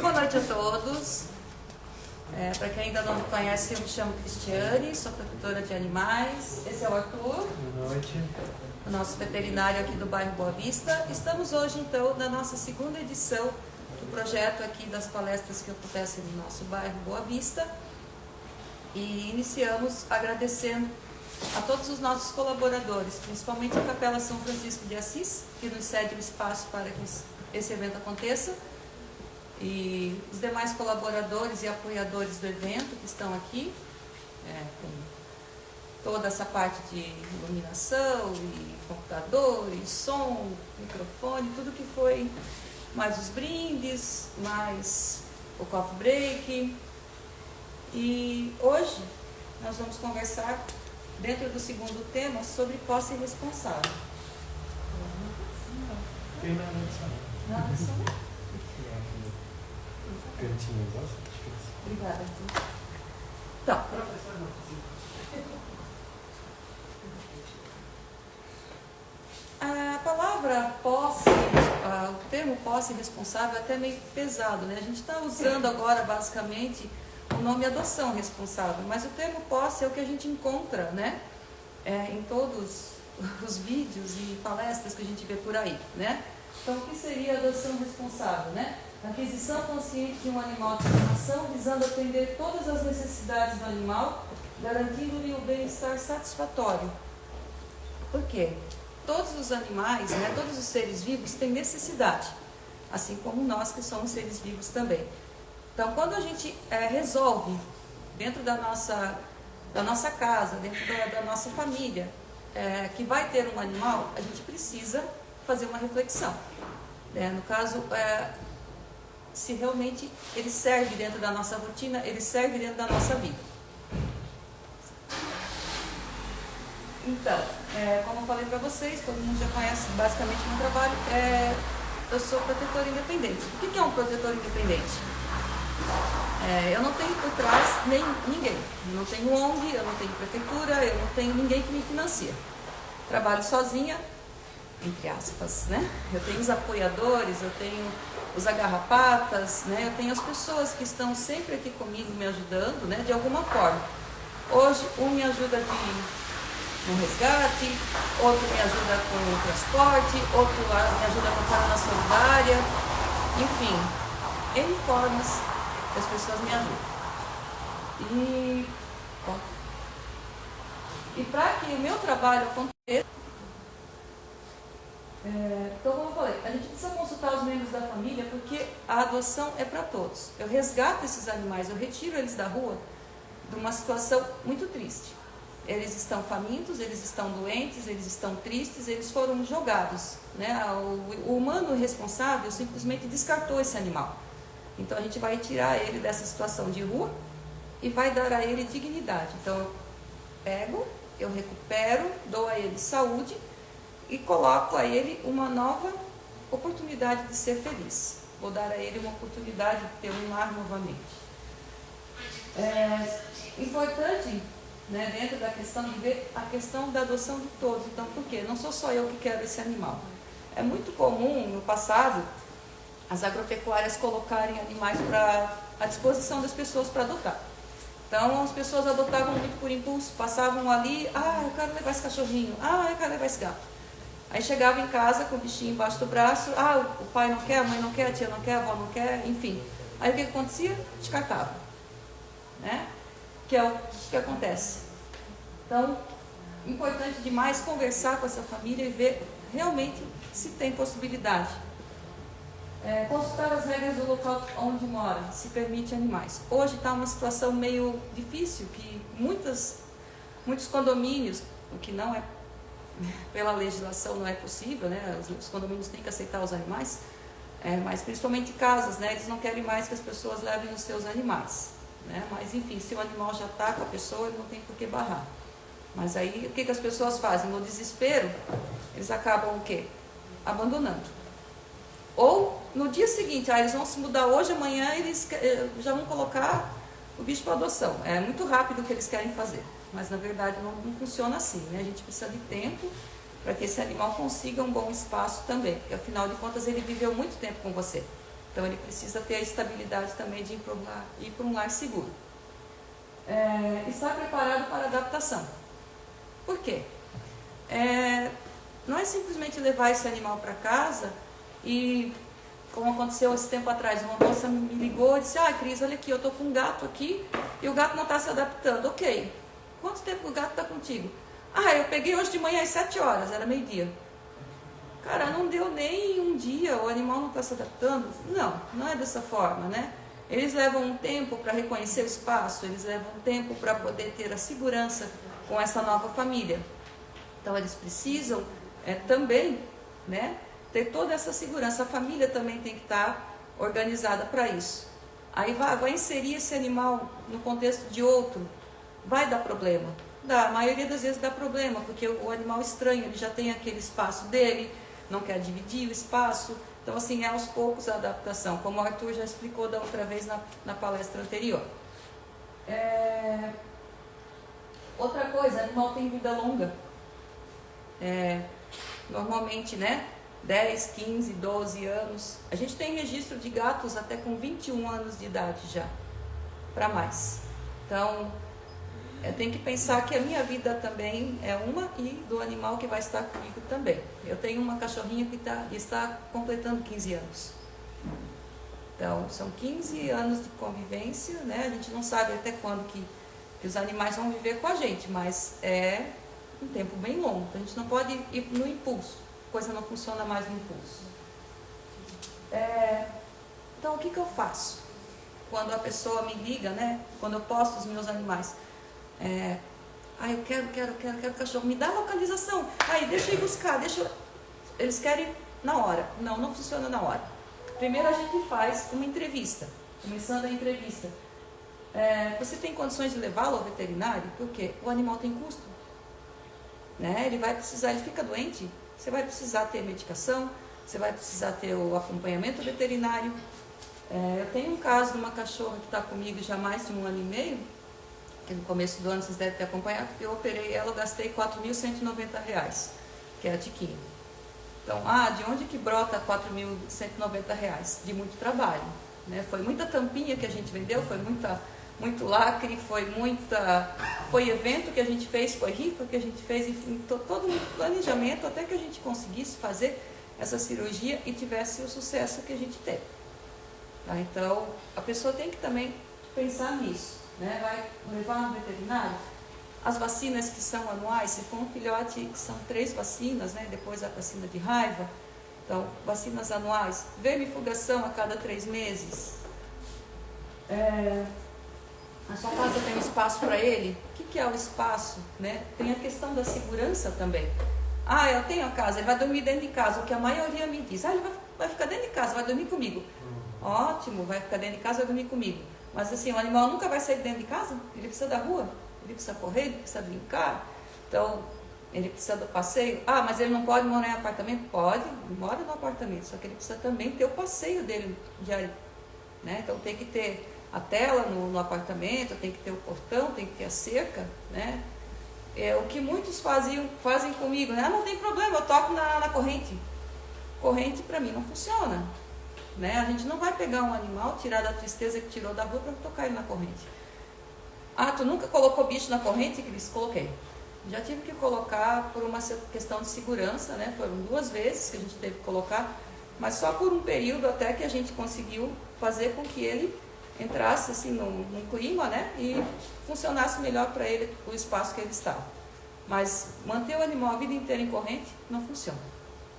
boa noite a todos. Para quem ainda não me conhece, eu me chamo Cristiane, sou protetora de animais. Esse é o Arthur. Boa noite. O nosso veterinário aqui do bairro Boa Vista. Estamos hoje, então, na nossa segunda edição do projeto aqui das palestras que acontecem no nosso bairro Boa Vista. E iniciamos agradecendo a todos os nossos colaboradores, principalmente a Capela São Francisco de Assis, que nos cede o espaço para que esse evento aconteça, e os demais colaboradores e apoiadores do evento que estão aqui, com toda essa parte de iluminação, e computador, e som, microfone, tudo que foi, mais os brindes, mais o coffee break. E hoje nós vamos conversar, dentro do segundo tema, sobre posse responsável. Tem nada disso não. Nada disso não? Cantinho, gosta? Obrigada. Então, a palavra posse, o termo posse responsável é até meio pesado, né? A gente está usando agora, basicamente, o nome adoção responsável, mas o termo posse é o que a gente encontra, né? Em todos os vídeos e palestras que a gente vê por aí, né? Então, o que seria a adoção responsável, né? Aquisição consciente de um animal de estimação, visando atender todas as necessidades do animal, garantindo-lhe o bem-estar satisfatório. Por quê? Todos os animais, né, todos os seres vivos têm necessidade, assim como nós que somos seres vivos também. Então, quando a gente resolve, dentro da nossa casa, dentro da nossa família, que vai ter um animal, a gente precisa fazer uma reflexão. No caso, se realmente ele serve dentro da nossa rotina, ele serve dentro da nossa vida. Então, como eu falei para vocês, todo mundo já conhece basicamente o meu trabalho, eu sou protetora independente. O que é um protetor independente? Eu não tenho por trás ninguém, eu não tenho ONG, eu não tenho prefeitura, eu não tenho ninguém que me financia. Trabalho sozinha, entre aspas, né? Eu tenho os apoiadores, eu tenho os agarrapatas, né? Eu tenho as pessoas que estão sempre aqui comigo me ajudando, né? De alguma forma. Hoje, um me ajuda no resgate, outro me ajuda com o transporte, outro me ajuda com a carona solidária, enfim, N formas que as pessoas me ajudam. E para que o meu trabalho aconteça, então, como eu falei, a gente precisa consultar os membros da família, porque a adoção é para todos. Eu resgato esses animais, eu retiro eles da rua de uma situação muito triste. Eles estão famintos, eles estão doentes, eles estão tristes, eles foram jogados, né? O humano responsável simplesmente descartou esse animal. Então a gente vai tirar ele dessa situação de rua e vai dar a ele dignidade. Então eu pego, eu recupero, dou a ele saúde e coloco a ele uma nova oportunidade de ser feliz. Vou dar a ele uma oportunidade de ter um lar novamente. Importante, né, dentro da questão de ver a questão da adoção de todos. Então, por quê? Não sou só eu que quero esse animal. É muito comum, no passado, as agropecuárias colocarem animais à disposição das pessoas para adotar. Então, as pessoas adotavam muito por impulso, passavam ali, eu quero levar esse cachorrinho, eu quero levar esse gato. Aí chegava em casa com o bichinho embaixo do braço, o pai não quer, a mãe não quer, a tia não quer, a avó não quer, enfim. Aí o que acontecia? Descartava. Né? Que é o que acontece. Então, importante demais conversar com essa família e ver realmente se tem possibilidade. Consultar as regras do local onde mora, se permite animais. Hoje está uma situação meio difícil, que muitos condomínios, o que não é, pela legislação não é possível, né? Os condomínios têm que aceitar os animais, mas principalmente casas, né? Eles não querem mais que as pessoas levem os seus animais. Né? Mas enfim, se o animal já está com a pessoa, ele não tem por que barrar. Mas aí o que as pessoas fazem? No desespero, eles acabam o quê? Abandonando. Ou no dia seguinte, eles vão se mudar hoje, amanhã eles já vão colocar o bicho para adoção. É muito rápido o que eles querem fazer. Mas na verdade não funciona assim, né? A gente precisa de tempo para que esse animal consiga um bom espaço também. Porque afinal de contas ele viveu muito tempo com você. Então ele precisa ter a estabilidade também de ir para um lar seguro. Estar preparado para a adaptação. Por quê? Não é simplesmente levar esse animal para casa e, como aconteceu esse tempo atrás, uma moça me ligou e disse: Cris, olha aqui, eu estou com um gato aqui e o gato não está se adaptando. Ok, quanto tempo o gato está contigo? Eu peguei hoje de manhã às 7 horas, era meio-dia. Cara, não deu nem um dia, o animal não está se adaptando. Não é dessa forma, né? Eles levam um tempo para reconhecer o espaço, eles levam um tempo para poder ter a segurança com essa nova família. Então eles precisam também, né, ter toda essa segurança. A família também tem que estar organizada para isso. Aí vai inserir esse animal no contexto de outro, vai dar problema. A maioria das vezes dá problema, porque o animal estranho, ele já tem aquele espaço dele, não quer dividir o espaço. Então, assim, aos poucos a adaptação, como o Arthur já explicou da outra vez na palestra anterior. Outra coisa, animal tem vida longa. Normalmente, né, 10, 15, 12 anos. A gente tem registro de gatos até com 21 anos de idade já, para mais. Então, tem que pensar que a minha vida também é uma e do animal que vai estar comigo também. Eu tenho uma cachorrinha que está completando 15 anos. Então, são 15 anos de convivência, né? A gente não sabe até quando que os animais vão viver com a gente, mas é um tempo bem longo. Então, a gente não pode ir no impulso. A coisa não funciona mais no impulso. Então, o que eu faço? Quando a pessoa me liga, né? Quando eu posto os meus animais. Eu quero cachorro, me dá a localização, deixa eu ir buscar, eles querem na hora. Não funciona na hora. Primeiro a gente faz uma entrevista, começando a entrevista. Você tem condições de levá-lo ao veterinário? Porque o animal tem custo, né? Ele vai precisar, ele fica doente, você vai precisar ter medicação, você vai precisar ter o acompanhamento veterinário. Eu tenho um caso de uma cachorra que está comigo já há mais de 1 ano e meio, que no começo do ano vocês devem ter acompanhado, eu operei ela, eu gastei R$4.190, que é a Tiquinho. Então, de onde que brota R$4.190? De muito trabalho, né? Foi muita tampinha que a gente vendeu, foi muito lacre, foi evento que a gente fez, foi rifa que a gente fez, enfim, todo um planejamento até que a gente conseguisse fazer essa cirurgia e tivesse o sucesso que a gente teve. Tá? Então, a pessoa tem que também pensar nisso. Né? Vai levar no veterinário. As vacinas que são anuais, se for um filhote, são 3 vacinas, né? Depois a vacina de raiva. Então, vacinas anuais. Vermifugação a cada 3 meses. A sua casa tem um espaço para ele? O que é o espaço? Né? Tem a questão da segurança também. Eu tenho a casa, ele vai dormir dentro de casa. O que a maioria me diz, ele vai ficar dentro de casa, vai dormir comigo. Ótimo, vai ficar dentro de casa, vai dormir comigo. Mas assim, o animal nunca vai sair de dentro de casa, ele precisa da rua, ele precisa correr, ele precisa brincar, então ele precisa do passeio. Mas ele não pode morar em apartamento? Pode, ele mora no apartamento, só que ele precisa também ter o passeio dele diário, né? Então tem que ter a tela no apartamento, tem que ter o portão, tem que ter a cerca, né? O que muitos fazem comigo, né? Não tem problema, eu toco na corrente. Corrente para mim não funciona. Né? A gente não vai pegar um animal, tirar da tristeza que tirou da rua para tocar ele na corrente. Tu nunca colocou bicho na corrente, Cris? Coloquei. Já tive que colocar por uma questão de segurança, né? Foram 2 vezes que a gente teve que colocar, mas só por um período até que a gente conseguiu fazer com que ele entrasse assim num clima, né? E funcionasse melhor para ele o espaço que ele estava. Mas manter o animal a vida inteira em corrente não funciona.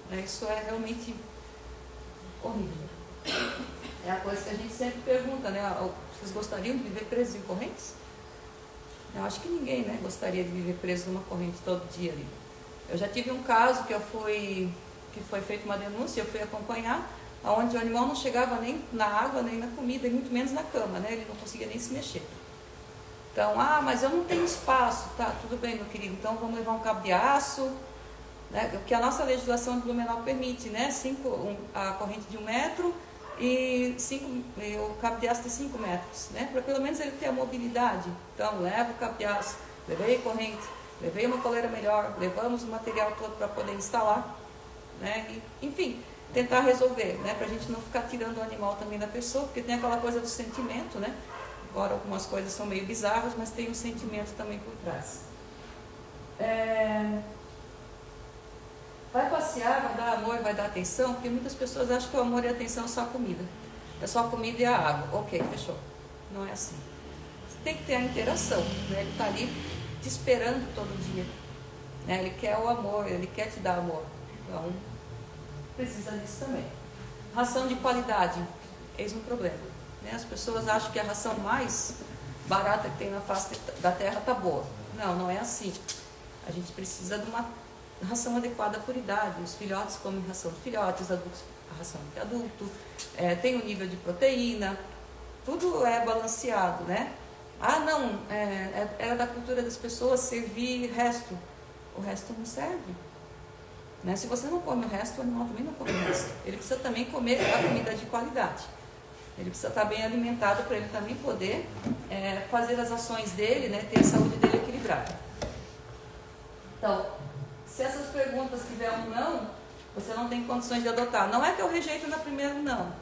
Né? Isso é realmente horrível. É a coisa que a gente sempre pergunta, né? Vocês gostariam de viver presos em correntes? Eu acho que ninguém, né, gostaria de viver preso numa corrente todo dia ali. Eu já tive um caso que foi feita uma denúncia, eu fui acompanhar, onde o animal não chegava nem na água, nem na comida, e muito menos na cama, né? Ele não conseguia nem se mexer. Então, mas eu não tenho espaço. Tá, tudo bem, meu querido, então vamos levar um cabo de aço, né? O que a nossa legislação de Blumenau permite, né? A corrente de 1 metro e o cabo de aço de 5 metros, né? Para pelo menos ele ter a mobilidade. Então, leva o cabo de aço, levei a corrente, levei uma coleira melhor, levamos o material todo para poder instalar, né? Enfim, tentar resolver, né? Para a gente não ficar tirando o animal também da pessoa, porque tem aquela coisa do sentimento, né? Agora algumas coisas são meio bizarras, mas tem um sentimento também por trás. Vai passear, vai dar amor, vai dar atenção, porque muitas pessoas acham que o amor e a atenção é só a comida. É só a comida e a água. Ok, fechou. Não é assim. Você tem que ter a interação, né? Ele está ali te esperando todo dia. Né? Ele quer o amor, ele quer te dar amor. Então, precisa disso também. Ração de qualidade. Eis um problema. Né? As pessoas acham que a ração mais barata que tem na face da terra está boa. Não, não é assim. A gente precisa de uma ração adequada por idade. Os filhotes comem ração de filhotes, os adultos a ração de adulto, tem o nível de proteína, tudo é balanceado, né? Ah, não, era da cultura das pessoas servir resto. O resto não serve. Né? Se você não come o resto, o animal também não come o resto. Ele precisa também comer a comida de qualidade. Ele precisa estar bem alimentado para ele também poder fazer as ações dele, né? Ter a saúde dele equilibrada. Então, se essas perguntas tiver um não, você não tem condições de adotar. Não é que eu rejeito na primeira não.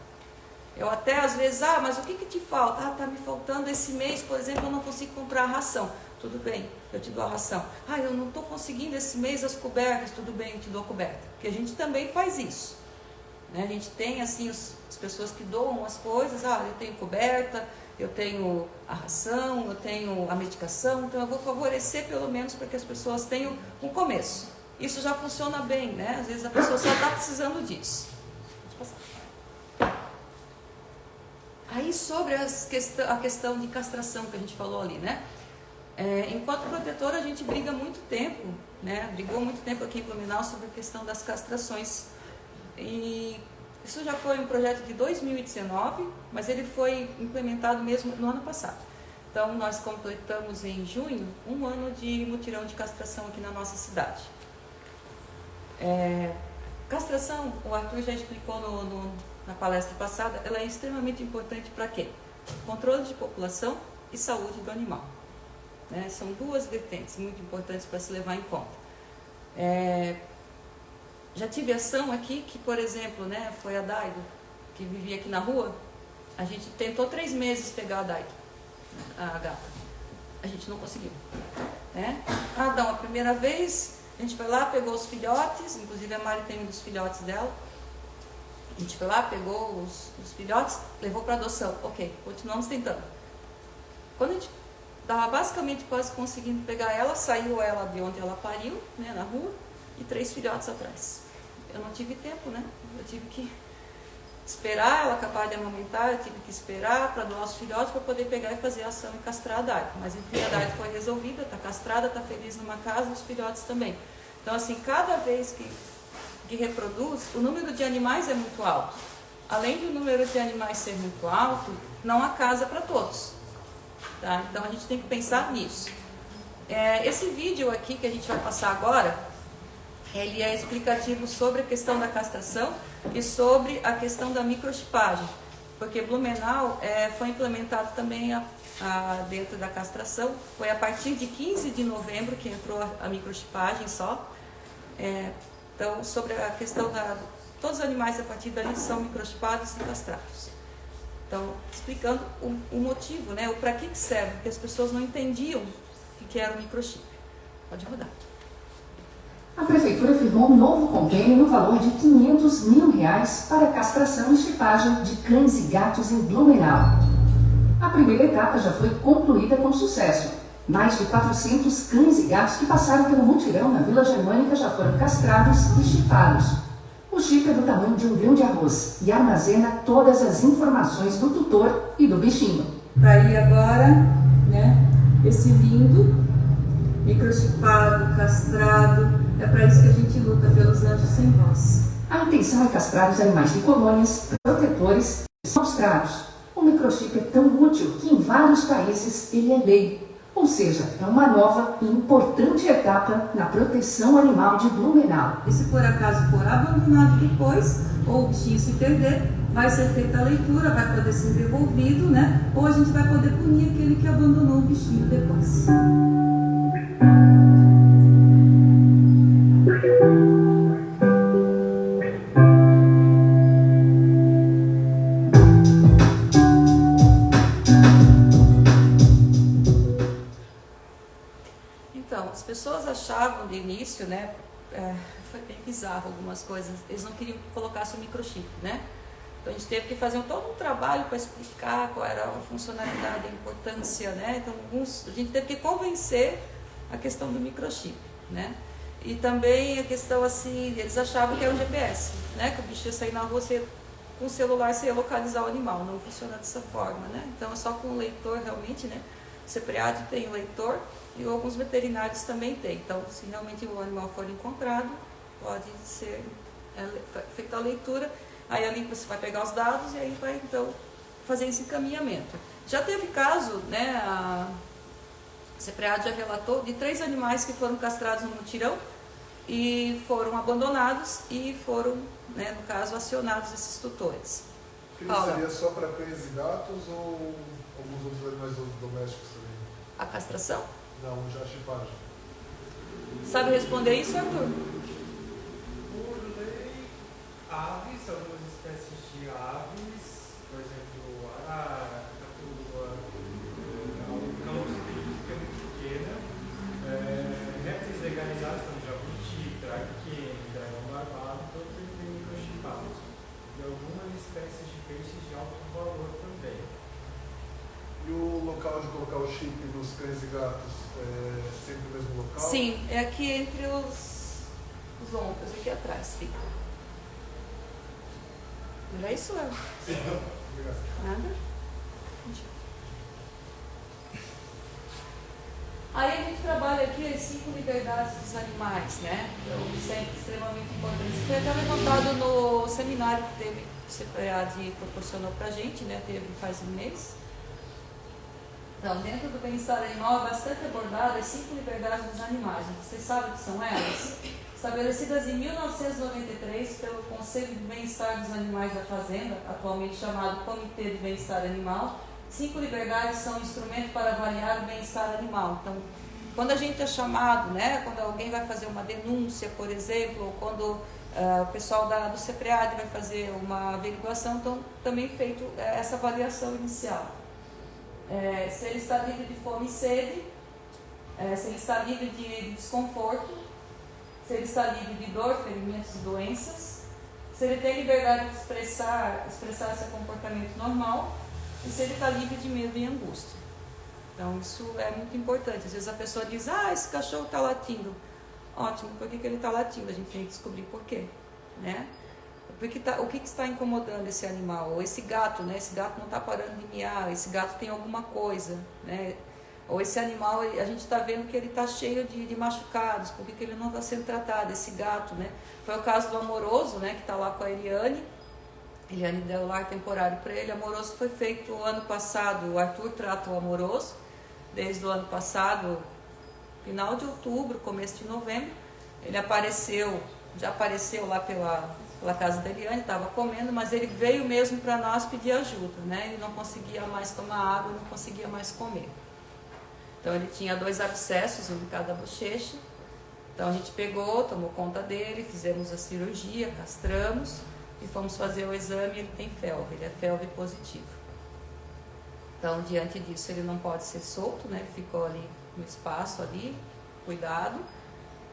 Eu até às vezes, mas o que te falta? Está me faltando esse mês, por exemplo, eu não consigo comprar a ração. Tudo bem, eu te dou a ração. Eu não estou conseguindo esse mês as cobertas. Tudo bem, eu te dou a coberta. Porque a gente também faz isso. Né? A gente tem assim as pessoas que doam as coisas. Eu tenho coberta, eu tenho a ração, eu tenho a medicação. Então eu vou favorecer pelo menos para que as pessoas tenham um começo. Isso já funciona bem, né? Às vezes a pessoa só está precisando disso. Pode passar. Aí sobre a questão de castração que a gente falou ali, né? Enquanto protetora a gente briga muito tempo, né? Brigou muito tempo aqui em Blumenau sobre a questão das castrações. E isso já foi um projeto de 2019, mas ele foi implementado mesmo no ano passado. Então nós completamos em junho 1 ano de mutirão de castração aqui na nossa cidade. Castração, o Arthur já explicou na palestra passada, ela é extremamente importante para quê? Controle de população e saúde do animal. Né? São duas vertentes muito importantes para se levar em conta. Já tive ação aqui que, por exemplo, né, foi a Daido, que vivia aqui na rua. A gente tentou 3 meses pegar a Daido, a gata. A gente não conseguiu. Né? A primeira vez, a gente foi lá, pegou os filhotes, inclusive a Mari tem um dos filhotes dela. A gente foi lá, pegou os filhotes, levou para adoção. Ok, continuamos tentando. Quando a gente estava basicamente quase conseguindo pegar ela, saiu ela de onde ela pariu, né, na rua, e 3 filhotes atrás. Eu não tive tempo, né? Eu tive que esperar ela acabar de amamentar, eu tive que esperar para doar os filhotes para poder pegar e fazer a ação e castrar a Dai. Mas enfim, a Dai foi resolvida, está castrada, está feliz numa casa, os filhotes também. Então assim, cada vez que reproduz, o número de animais é muito alto. Além do número de animais ser muito alto, não há casa para todos. Tá? Então a gente tem que pensar nisso. Esse vídeo aqui que a gente vai passar agora, ele é explicativo sobre a questão da castração e sobre a questão da microchipagem, porque Blumenau foi implementado também dentro da castração. Foi a partir de 15 de novembro que entrou a microchipagem só. Então, sobre a questão todos os animais a partir dali são microchipados e castrados. Então, explicando o motivo, né, o para que serve, porque as pessoas não entendiam o que era o microchip. Pode rodar. A Prefeitura firmou um novo convênio no valor de R$500 mil para a castração e chipagem de cães e gatos em Blumenau. A primeira etapa já foi concluída com sucesso. Mais de 400 cães e gatos que passaram pelo mutirão na Vila Germânica já foram castrados e chipados. O chip é do tamanho de um grão de arroz e armazena todas as informações do tutor e do bichinho. Tá aí agora, né, esse lindo, microchipado, castrado. É para isso que a gente luta, pelos anjos sem voz. A intenção é castrar os animais de colônias, protetores e maus tratos. O microchip é tão útil que em vários países ele é lei. Ou seja, é uma nova e importante etapa na proteção animal de Blumenau. E se por acaso for abandonado depois, ou o bichinho se perder, vai ser feita a leitura, vai poder ser devolvido, né? Ou a gente vai poder punir aquele que abandonou o bichinho depois. achavam de início, né, foi bem bizarro algumas coisas, eles não queriam que colocasse o microchip, né? Então a gente teve que fazer todo um trabalho para explicar qual era a funcionalidade, a importância, né? Então a gente teve que convencer a questão do microchip, né? E também a questão assim, eles achavam que era um GPS, né? Que o bicho ia sair na rua, com o celular você ia localizar o animal, não funciona dessa forma, né? Então é só com o leitor realmente, né? O CPRAD tem o leitor e alguns veterinários também tem. Então, se realmente o animal for encontrado, pode ser feita a leitura, aí ali você vai pegar os dados e aí vai então fazer esse encaminhamento. Já teve caso, né? A CPRAD já relatou de 3 animais que foram castrados no mutirão e foram abandonados e foram, né, no caso, acionados esses tutores. Isso seria só para cães e gatos ou alguns outros animais domésticos também? A castração? Não, já a chipagem. Sabe responder isso, Arthur? Por lei, aves, algumas espécies de aves, por exemplo, arara, cacatua, cães que é muito pequena, répteis legalizados, como jabuti, traquene, dragão barbado, todos eles têm microchipados. E algumas espécies de peixes de alto valor também. E o local de colocar o chip nos cães e gatos é sempre o mesmo local? Sim, é aqui entre os ombros, aqui atrás fica. Não é isso, eu? Obrigado. Nada? Aí a gente trabalha aqui as 5 liberdades dos animais, né? Então, sempre extremamente importante. Isso foi até levantado no seminário que teve, o CPRAD proporcionou pra gente, né? Teve faz um mês. Então, dentro do bem-estar animal é bastante abordado as 5 liberdades dos animais. Vocês sabem o que são elas? Estabelecidas em 1993 pelo Conselho de Bem-Estar dos Animais da Fazenda, atualmente chamado Comitê de Bem-Estar Animal, 5 liberdades são um instrumento para avaliar o bem-estar animal. Então, quando a gente é chamado, né, quando alguém vai fazer uma denúncia, por exemplo, ou quando o pessoal do CPRAD vai fazer uma averiguação, então também é feito essa avaliação inicial. Se ele está livre de fome e sede, se ele está livre de desconforto, se ele está livre de dor, ferimentos e doenças, se ele tem liberdade de expressar seu comportamento normal e se ele está livre de medo e angústia. Então isso é muito importante. Às vezes a pessoa diz, esse cachorro está latindo. Ótimo, por que ele está latindo? A gente tem que descobrir por quê, né? O que está incomodando esse animal? Ou esse gato, né? Esse gato não está parando de miar, esse gato tem alguma coisa, né? Ou esse animal, a gente está vendo que ele está cheio de machucados, por que ele não está sendo tratado, esse gato, né? Foi o caso do Amoroso, né? Que está lá com a Eliane deu lar temporário para ele. Amoroso foi feito ano passado, o Arthur trata o Amoroso, desde o ano passado, final de outubro, começo de novembro, ele já apareceu lá pela casa da Eliane, estava comendo, mas ele veio mesmo para nós pedir ajuda, né? Ele não conseguia mais tomar água, não conseguia mais comer. Então ele tinha 2 abscessos, um em cada bochecha. Então a gente pegou, tomou conta dele, fizemos a cirurgia, castramos e fomos fazer o exame. Ele tem FeLV, ele é FeLV positivo. Então diante disso ele não pode ser solto, né? Ele ficou ali no espaço ali, cuidado,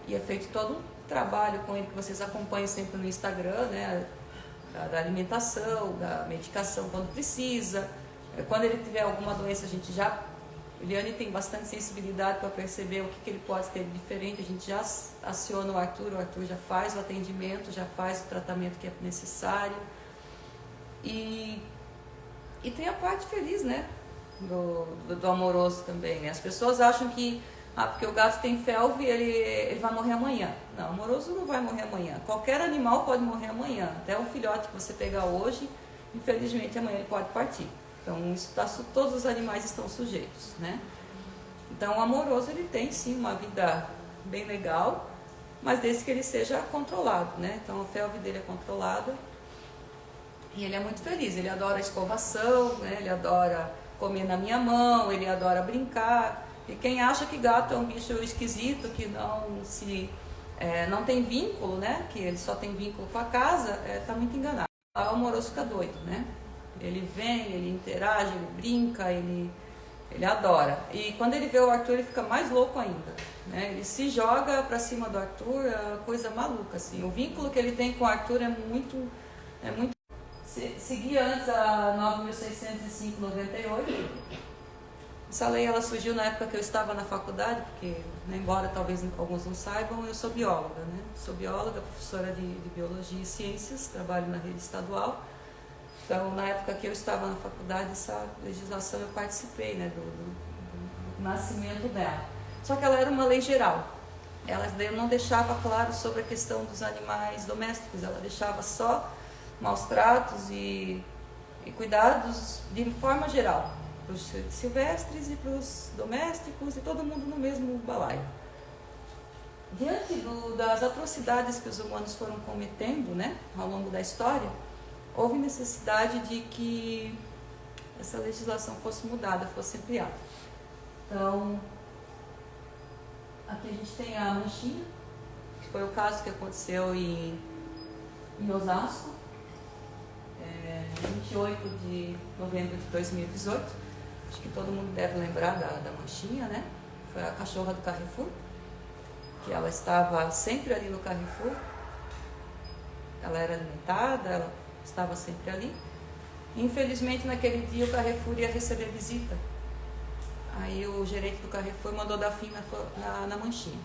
e é feito todo um trabalho com ele que vocês acompanham sempre no Instagram, né? Da alimentação, da medicação quando precisa. Quando ele tiver alguma doença, a gente já... Eliane tem bastante sensibilidade para perceber o que ele pode ter de diferente. A gente já aciona o Arthur já faz o atendimento, já faz o tratamento que é necessário. E tem a parte feliz, né? Do Amoroso também, né? As pessoas acham que porque o gato tem FeLV, ele vai morrer amanhã. Não, o Amoroso não vai morrer amanhã. Qualquer animal pode morrer amanhã. Até um filhote que você pegar hoje, infelizmente amanhã ele pode partir. Então, todos os animais estão sujeitos, né? Então, o Amoroso, ele tem sim uma vida bem legal, mas desde que ele seja controlado, né? Então, a FeLV dele é controlada e ele é muito feliz. Ele adora a escovação, né? Ele adora comer na minha mão, ele adora brincar. E quem acha que gato é um bicho esquisito, que não tem vínculo, né? Que ele só tem vínculo com a casa, está muito enganado. O Amoroso fica doido, né? Ele vem, ele interage, ele brinca, ele Ele adora. E quando ele vê o Arthur, ele fica mais louco ainda, né? Ele se joga pra cima do Arthur, é uma coisa maluca, assim. O vínculo que ele tem com o Arthur é muito... Seguia antes a 9.605/98. Essa lei ela surgiu na época que eu estava na faculdade, porque, né, embora talvez alguns não saibam, eu sou bióloga, né? Sou bióloga, professora de Biologia e Ciências, trabalho na rede estadual. Então, na época que eu estava na faculdade, essa legislação eu participei, né, do nascimento dela. Só que ela era uma lei geral. Ela não deixava claro sobre a questão dos animais domésticos, ela deixava só maus tratos e cuidados de forma geral, para os silvestres e para os domésticos e todo mundo no mesmo balaio. Diante das atrocidades que os humanos foram cometendo, né, ao longo da história, houve necessidade de que essa legislação fosse mudada, fosse ampliada. Então, aqui a gente tem a manchinha, que foi o caso que aconteceu em Osasco, 28 de novembro de 2018. Acho que todo mundo deve lembrar da manchinha, né? Foi a cachorra do Carrefour, que ela estava sempre ali no Carrefour. Ela era alimentada, ela estava sempre ali. Infelizmente, naquele dia, o Carrefour ia receber visita. Aí o gerente do Carrefour mandou dar fim na manchinha.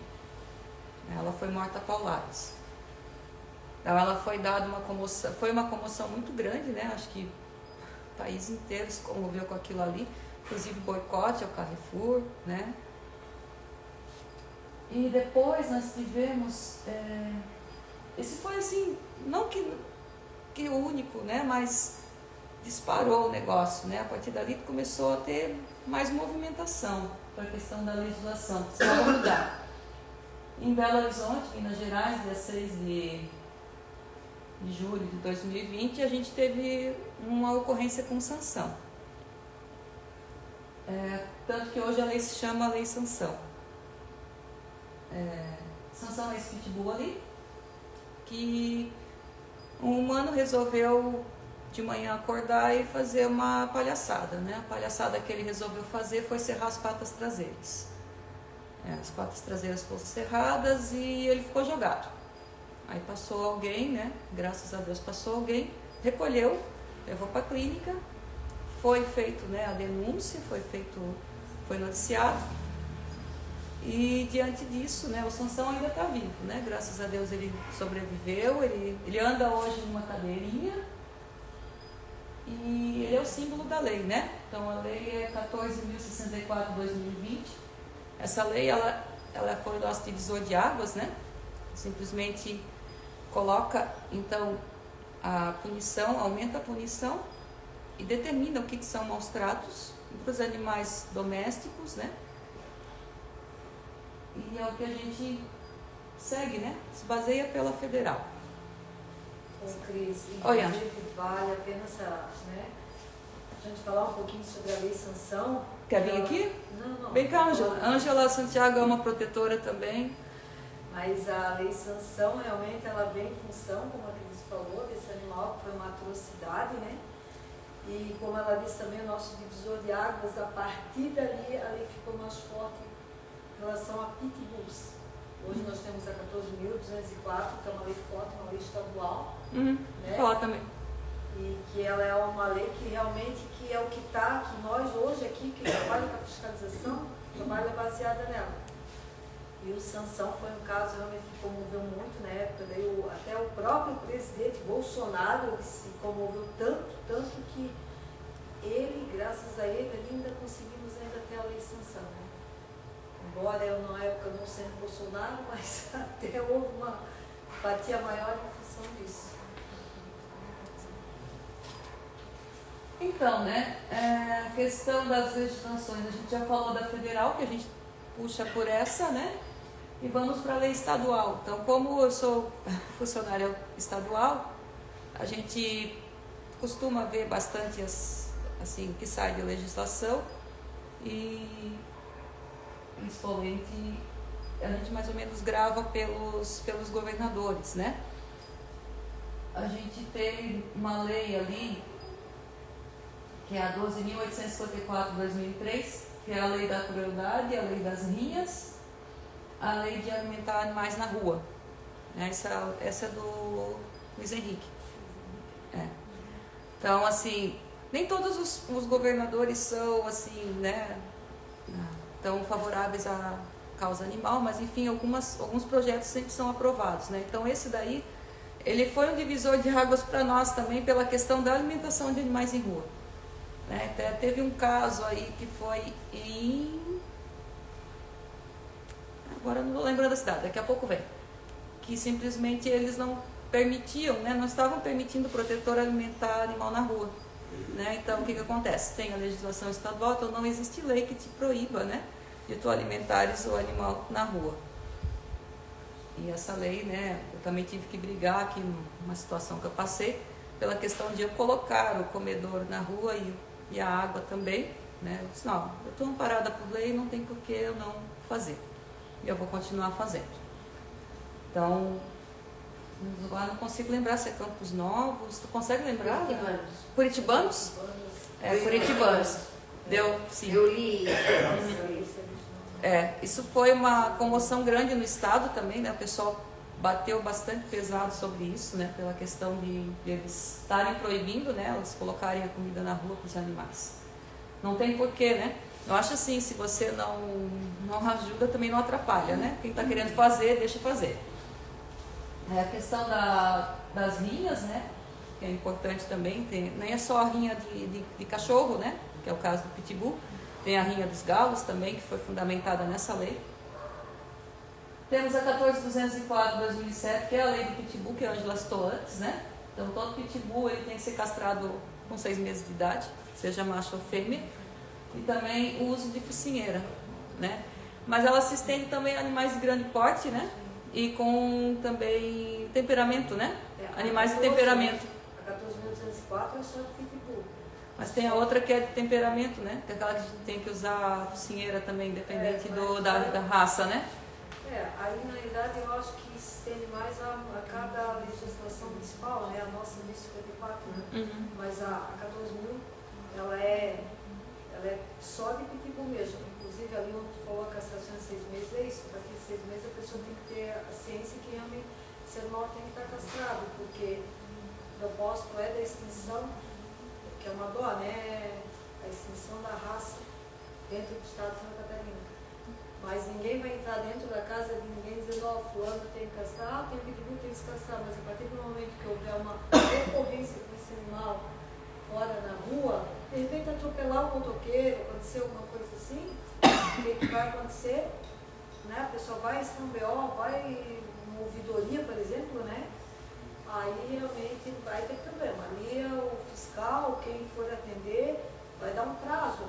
Ela foi morta a pauladas. Então, ela foi dada uma comoção, foi uma comoção muito grande, né? Acho que o país inteiro se comoveu com aquilo ali, inclusive boicote ao Carrefour, né? E depois nós tivemos, esse foi assim, não que o único, né? Mas disparou o negócio, né? A partir dali começou a ter mais movimentação para a questão da legislação, precisava mudar. Em Belo Horizonte, Minas Gerais, dia 6 de julho de 2020, a gente teve uma ocorrência com sanção. Tanto que hoje a lei se chama Lei Sanção. Sanção é esse pitbull ali, que um humano resolveu de manhã acordar e fazer uma palhaçada, né? A palhaçada que ele resolveu fazer foi serrar as patas traseiras. As patas traseiras foram serradas e ele ficou jogado. Aí passou alguém, né? Graças a Deus passou alguém, recolheu, levou para a clínica, foi feito, né, a denúncia, foi noticiado. E diante disso, né, o Sansão ainda está vivo, né? Graças a Deus ele sobreviveu, ele anda hoje numa cadeirinha e ele é o símbolo da lei, né? Então a lei é 14.064/2020. Essa lei, ela foi o nosso divisor de águas, né? Simplesmente coloca, então, a punição, aumenta a punição e determina o que são maus tratos para os animais domésticos, né? E é o que a gente segue, né? Se baseia pela federal. Ô, Cris, Oi, inclusive vale a pena né, a gente falar um pouquinho sobre a Lei Sanção. Quer vir aqui? Não. Vem cá, Ângela. Ângela Santiago é uma protetora também. Mas a Lei Sanção, realmente, ela vem em função, como a Cris falou, desse animal que foi uma atrocidade, né? E como ela disse também, o nosso divisor de águas, a partir dali, a lei ficou mais forte em relação a pitbulls. Hoje nós temos a 14.204, que é uma lei forte, uma lei estadual. Né? Vou falar também. E que ela é uma lei que realmente que é o que está, que nós hoje aqui, que trabalha com a fiscalização, trabalha baseada nela. E o Sansão foi um caso realmente que comoveu muito na época, daí até o próprio presidente Bolsonaro se comoveu tanto que ele, graças a ele, ainda conseguimos ter a Lei Sanção. Né? Embora eu na época não sendo Bolsonaro, mas até houve uma empatia maior em função disso. Então, né, a questão das legislações, a gente já falou da federal, que a gente puxa por essa, né? E vamos para a lei estadual. Então, como eu sou funcionária estadual, a gente costuma ver bastante assim, que sai de legislação e principalmente a gente mais ou menos grava pelos governadores, né? A gente tem uma lei ali que é a 12.854 de 2003, que é a lei da crueldade, a lei das rinhas, a lei de alimentar animais na rua. Essa é do Luiz Henrique. Então, assim, nem todos os governadores são, assim, né, tão favoráveis à causa animal, mas, enfim, alguns projetos sempre são aprovados, né? Então, esse daí, ele foi um divisor de águas para nós também pela questão da alimentação de animais em rua. Né? Até teve um caso aí que foi agora não estou lembrando da cidade, daqui a pouco vem, que simplesmente eles não permitiam, né? Não estavam permitindo o protetor alimentar animal na rua. Né? Então, o que acontece? Tem a legislação estadual, então não existe lei que te proíba, né, de tu alimentares o animal na rua. E essa lei, né, eu também tive que brigar aqui numa situação que eu passei, pela questão de eu colocar o comedor na rua e a água também, né? Eu disse, não, eu estou amparada por lei, não tem por que eu não fazer. E eu vou continuar fazendo. Então, agora não consigo lembrar se é Campos Novos. Tu consegue lembrar? Curitibanos? Curitibanos. Deu, sim. Eu li. Isso foi uma comoção grande no estado também, né? O pessoal bateu bastante pesado sobre isso, né? Pela questão de eles estarem proibindo, né? Eles colocarem a comida na rua para os animais. Não tem porquê, né? Eu acho assim, se você não ajuda, também não atrapalha, né? Quem está querendo fazer, deixa fazer. A questão das rinhas, né, que é importante também, nem é só a rinha de cachorro, né, que é o caso do Pitbull, tem a rinha dos galos também, que foi fundamentada nessa lei. Temos a 14.204 de 2007, que é a lei do Pitbull, que a Ângela citou antes, né, então todo Pitbull ele tem que ser castrado com 6 meses de idade, seja macho ou fêmea, e também o uso de focinheira, né, mas ela se estende também a animais de grande porte, né, e com também temperamento, né? Animais de temperamento. A 14.204 é só de Pitbull. Mas tem a outra que é de temperamento, né? Que é aquela que a gente tem que usar a focinheira também, independente da raça, né? Aí na realidade eu acho que isso tem mais a cada legislação municipal, né? A nossa 1054, né? Uhum. Mas a 14.000, ela é só de Pitbull mesmo. Inclusive ali onde tu falou a castração de 6 meses, é isso. Daqui a 6 meses a pessoa tem que ter a ciência que realmente esse animal tem que estar castrado, porque o propósito é da extinção, que é uma dó, né? A extinção da raça dentro do estado de Santa Catarina. Mas ninguém vai entrar dentro da casa de ninguém dizendo, ó, fulano tem que castrar, tem Pitbull, tem que se castrar. Mas a partir do momento que houver uma recorrência com esse animal fora na rua, de repente atropelar um motoqueiro, acontecer alguma coisa assim, o que vai acontecer? Né? A pessoa vai em BO, vai uma ouvidoria, por exemplo, né? Aí realmente vai ter problema. Ali o fiscal, quem for atender, vai dar um prazo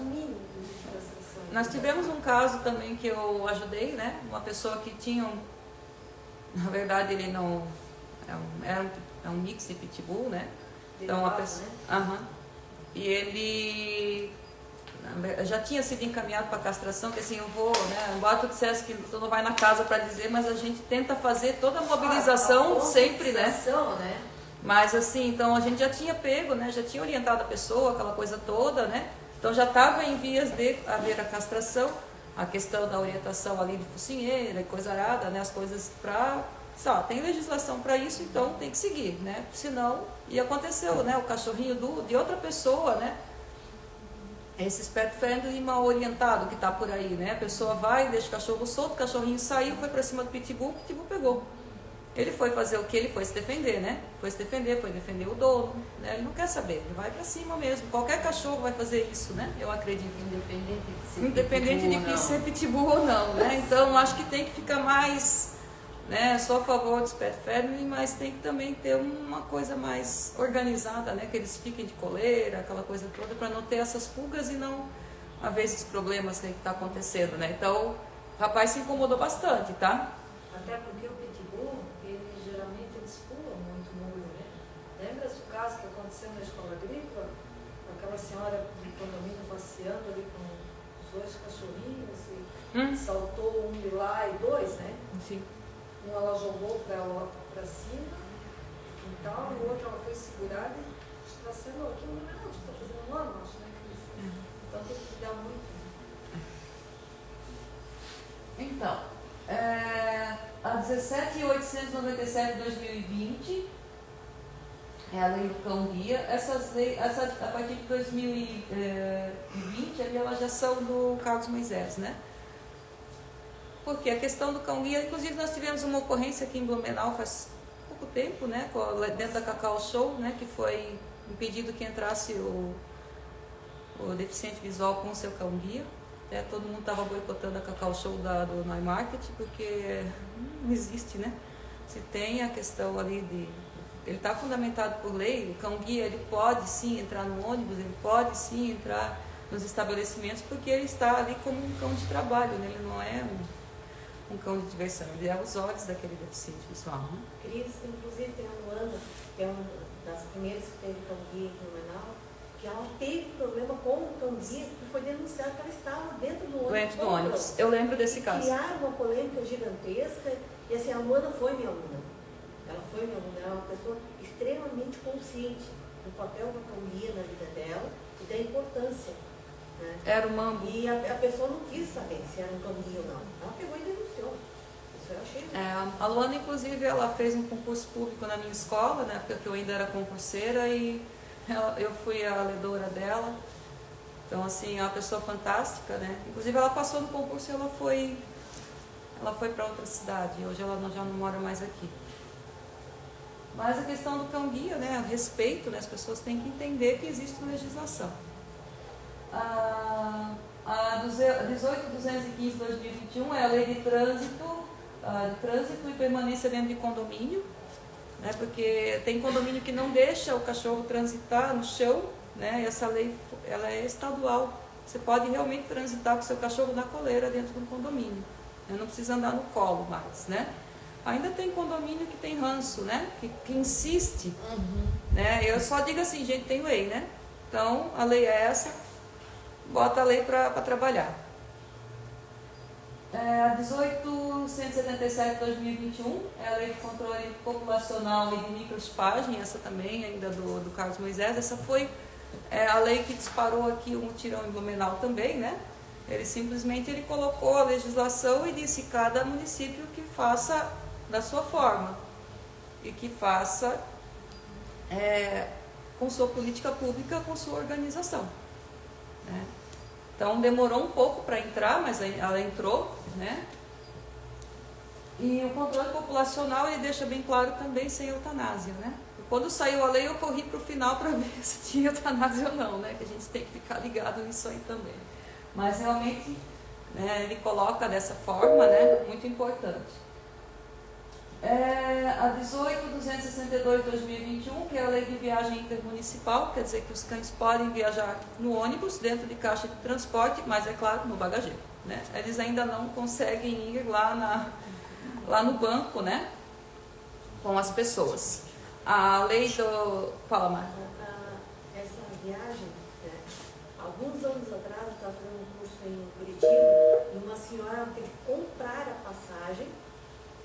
mínimo de castração. Nós tivemos um caso também que eu ajudei, né? Uma pessoa que tinha na verdade ele não é um mix de Pitbull, né? Então a pessoa, né? E ele já tinha sido encaminhado para castração, que assim, eu vou, né, embora tu dissesse que tu não vai na casa para dizer, mas a gente tenta fazer toda a mobilização sempre, né? Mas assim, então a gente já tinha pego, né, já tinha orientado a pessoa, aquela coisa toda, né? Então já estava em vias de haver a castração, a questão da orientação ali de focinheira e coisa arada, né, as coisas para... tem legislação para isso, então tem que seguir, né? Senão, e aconteceu, né? O cachorrinho de outra pessoa, né? Esse pet friendly mal orientado que está por aí, né? A pessoa vai, deixa o cachorro solto, o cachorrinho saiu, foi para cima do Pitbull, o Pitbull pegou. Ele foi fazer o que? Ele foi se defender, né? Foi defender o dono, né? Ele não quer saber, ele vai para cima mesmo. Qualquer cachorro vai fazer isso, né? Eu acredito. Independente de ser Pitbull ou não, né? Então, acho que tem que ficar mais... né, sou a favor dos pet friendly, mas tem que também ter uma coisa mais organizada, né, que eles fiquem de coleira, aquela coisa toda, para não ter essas fugas e não haver esses problemas que está acontecendo, né. Então, o rapaz se incomodou bastante, tá? Até porque o Pitbull, ele geralmente pulam muito muro, né. Lembra-se o caso que aconteceu na escola agrícola? Aquela senhora do condomínio passeando ali com os 2 cachorrinhos e saltou um de lá e 2, né? Sim. Um ela jogou para cima, então, e o outro ela foi segurada e estraçalhou. Aquilo não é, você está fazendo um ano, acho, né? Então tem que cuidar muito. Então, a 17.897 de 2020 é a lei do cão-guia. A partir de 2020, ali elas já são do Carlos Moisés, né? Porque a questão do cão-guia, inclusive nós tivemos uma ocorrência aqui em Blumenau faz pouco tempo, né? Dentro da Cacau Show, né? Que foi impedido que entrasse o deficiente visual com o seu cão-guia. Todo mundo estava boicotando a Cacau Show do Night Market, porque não existe, né? Se tem a questão ali ele está fundamentado por lei, o cão-guia ele pode sim entrar no ônibus, ele pode sim entrar nos estabelecimentos, porque ele está ali como um cão de trabalho, né? Ele não é um cão de diversão, ele é os olhos daquele deficiente visual, né? Cris, inclusive tem a Luana, que é uma das primeiras que teve cão-guia em Blumenau, que ela teve problema com o cão-guia e foi denunciada que ela estava dentro do ônibus. Dentro do ônibus. Eu lembro desse caso. Criaram uma polêmica gigantesca e assim, a Luana foi minha aluna. Ela foi minha aluna, ela é uma pessoa extremamente consciente do papel do cão-guia na vida dela e da importância. Né? Era o mambo. E a pessoa não quis saber se era um cão-guia ou não. Ela pegou e denunciou. Isso eu achei. A Luana, inclusive, ela fez um concurso público na minha escola, na época que eu ainda era concurseira, e eu fui a ledora dela. Então, assim, é uma pessoa fantástica, né? Inclusive, ela passou no concurso e ela foi para outra cidade. Hoje ela já não mora mais aqui. Mas a questão do cão-guia, né? O respeito, né? As pessoas têm que entender que existe legislação. A 18.215 de 2021 é a lei de trânsito e permanência dentro de condomínio, né? Porque tem condomínio que não deixa o cachorro transitar no chão, né? E essa lei ela é estadual. Você pode realmente transitar com o seu cachorro na coleira dentro de um condomínio, né? Não precisa andar no colo mais, né? Ainda tem condomínio que tem ranço, né? Que insiste, né? Eu só digo assim, gente, tem lei, né? Então a lei é essa, bota a lei para trabalhar. A 18.177 de 2021 é a lei de controle populacional e de microchipagem, essa também ainda do Carlos Moisés. Essa foi a lei que disparou aqui o mutirão em Blumenau também, né? Ele simplesmente colocou a legislação e disse cada município que faça da sua forma e que faça com sua política pública, com sua organização, né? Então demorou um pouco para entrar, mas ela entrou, né? E o controle populacional ele deixa bem claro também sem eutanásia, né? Quando saiu a lei eu corri para o final para ver se tinha eutanásia ou não, né? Que a gente tem que ficar ligado nisso aí também. Mas realmente, né, ele coloca dessa forma, né? Muito importante. A 18.262 de 2021, que é a lei de viagem intermunicipal, quer dizer que os cães podem viajar no ônibus, dentro de caixa de transporte, mas é claro, no bagageiro, né? Eles ainda não conseguem ir lá no banco, né? Com as pessoas. A lei do... Fala, Marta. Essa viagem, né? Alguns anos atrás, eu estava fazendo um curso em Curitiba, e uma senhora teve que comprar a passagem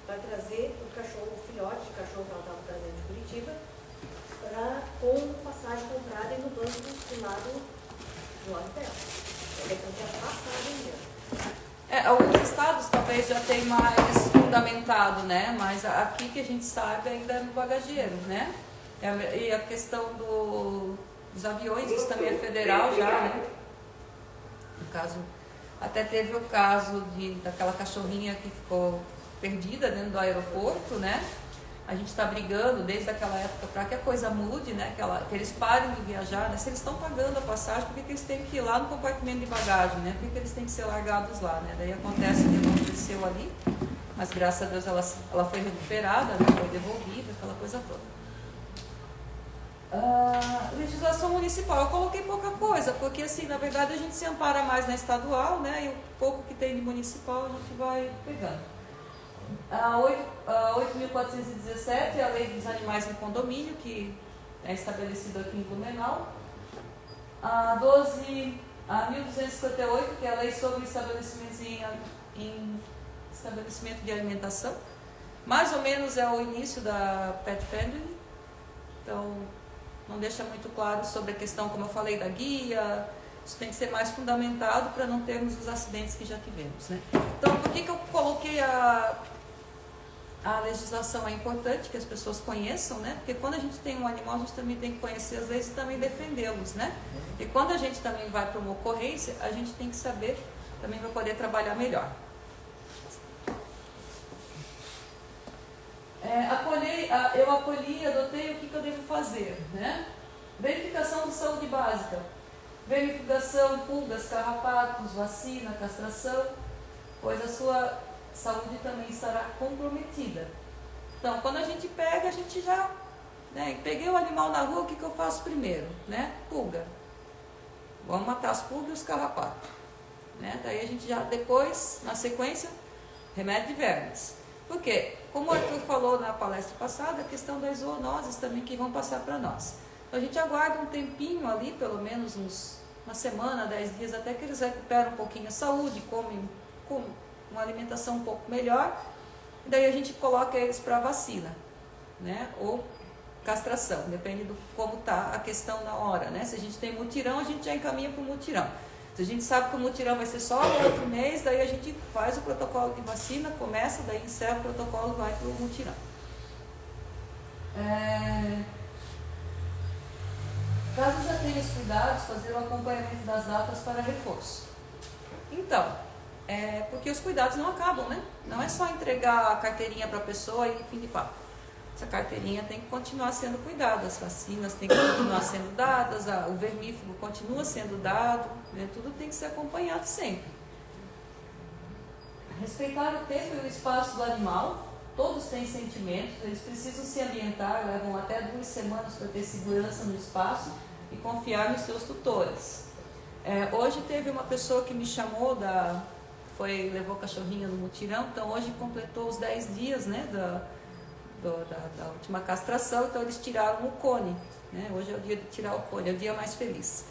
para trazer o cachorro, o filhote de cachorro que ela estava trazendo de Curitiba, com passagem comprada no banco do lado dela. Ela comprou a passagem dela. Alguns estados talvez já tenham mais fundamentado, né? Mas aqui que a gente sabe ainda é no bagageiro, né? E a questão dos aviões, isso também é federal já, né? No caso, até teve o caso daquela cachorrinha que ficou perdida dentro do aeroporto, né? A gente está brigando desde aquela época para que a coisa mude, né? Que eles parem de viajar, né? Se eles estão pagando a passagem, por que eles têm que ir lá no compartimento de bagagem, né? Por que eles têm que ser largados lá, né? Daí acontece que não aconteceu ali, mas graças a Deus ela foi recuperada, né? Foi devolvida, aquela coisa toda. Legislação municipal, eu coloquei pouca coisa, porque assim, na verdade a gente se ampara mais na estadual, né? E o pouco que tem de municipal a gente vai pegando. A 8.417 é a lei dos animais em condomínio, que é estabelecida aqui em Blumenau. A 1.258, que é a lei sobre estabelecimentos em estabelecimento de alimentação. Mais ou menos é o início da Pet Friendly. Então, não deixa muito claro sobre a questão, como eu falei, da guia. Isso tem que ser mais fundamentado para não termos os acidentes que já tivemos, né? Então, por que eu coloquei a legislação? É importante que as pessoas conheçam, né? Porque quando a gente tem um animal, a gente também tem que conhecer as leis e também defendê-los, né? E quando a gente também vai para uma ocorrência, a gente tem que saber também para poder trabalhar melhor. Eu acolhi, adotei, o que eu devo fazer, né? Verificação de saúde básica, verificação, pulgas, carrapatos, vacina, castração, pois a sua saúde também estará comprometida. Então, quando a gente pega, a gente já, né, peguei o animal na rua, o que eu faço primeiro, né? Pulga. Vamos matar as pulgas e os carrapatos, né? Daí a gente já, depois, na sequência, remédio de vermes. Por quê? Como o Arthur falou na palestra passada, a questão das zoonoses também que vão passar para nós. Então a gente aguarda um tempinho ali, pelo menos uma semana, 10 dias, até que eles recuperam um pouquinho a saúde, comem uma alimentação um pouco melhor, e daí a gente coloca eles para vacina, né? Ou castração, depende do como está a questão na hora, né? Se a gente tem mutirão, a gente já encaminha para o mutirão. Se a gente sabe que o mutirão vai ser só no outro mês, daí a gente faz o protocolo de vacina, começa, daí encerra o protocolo e vai para o mutirão. Caso já tenha os cuidados, fazer o acompanhamento das datas para reforço. Então, porque os cuidados não acabam, né? Não é só entregar a carteirinha para a pessoa e fim de papo. Essa carteirinha tem que continuar sendo cuidada, as vacinas têm que continuar sendo dadas, o vermífugo continua sendo dado, né? Tudo tem que ser acompanhado sempre. Respeitar o tempo e o espaço do animal, todos têm sentimentos, eles precisam se ambientar, levam até 2 semanas para ter segurança no espaço e confiar nos seus tutores. Hoje teve uma pessoa que me chamou, levou cachorrinha no mutirão, então hoje completou os 10 dias, né, da última castração, então eles tiraram o cone, né? Hoje é o dia de tirar o cone, é o dia mais feliz.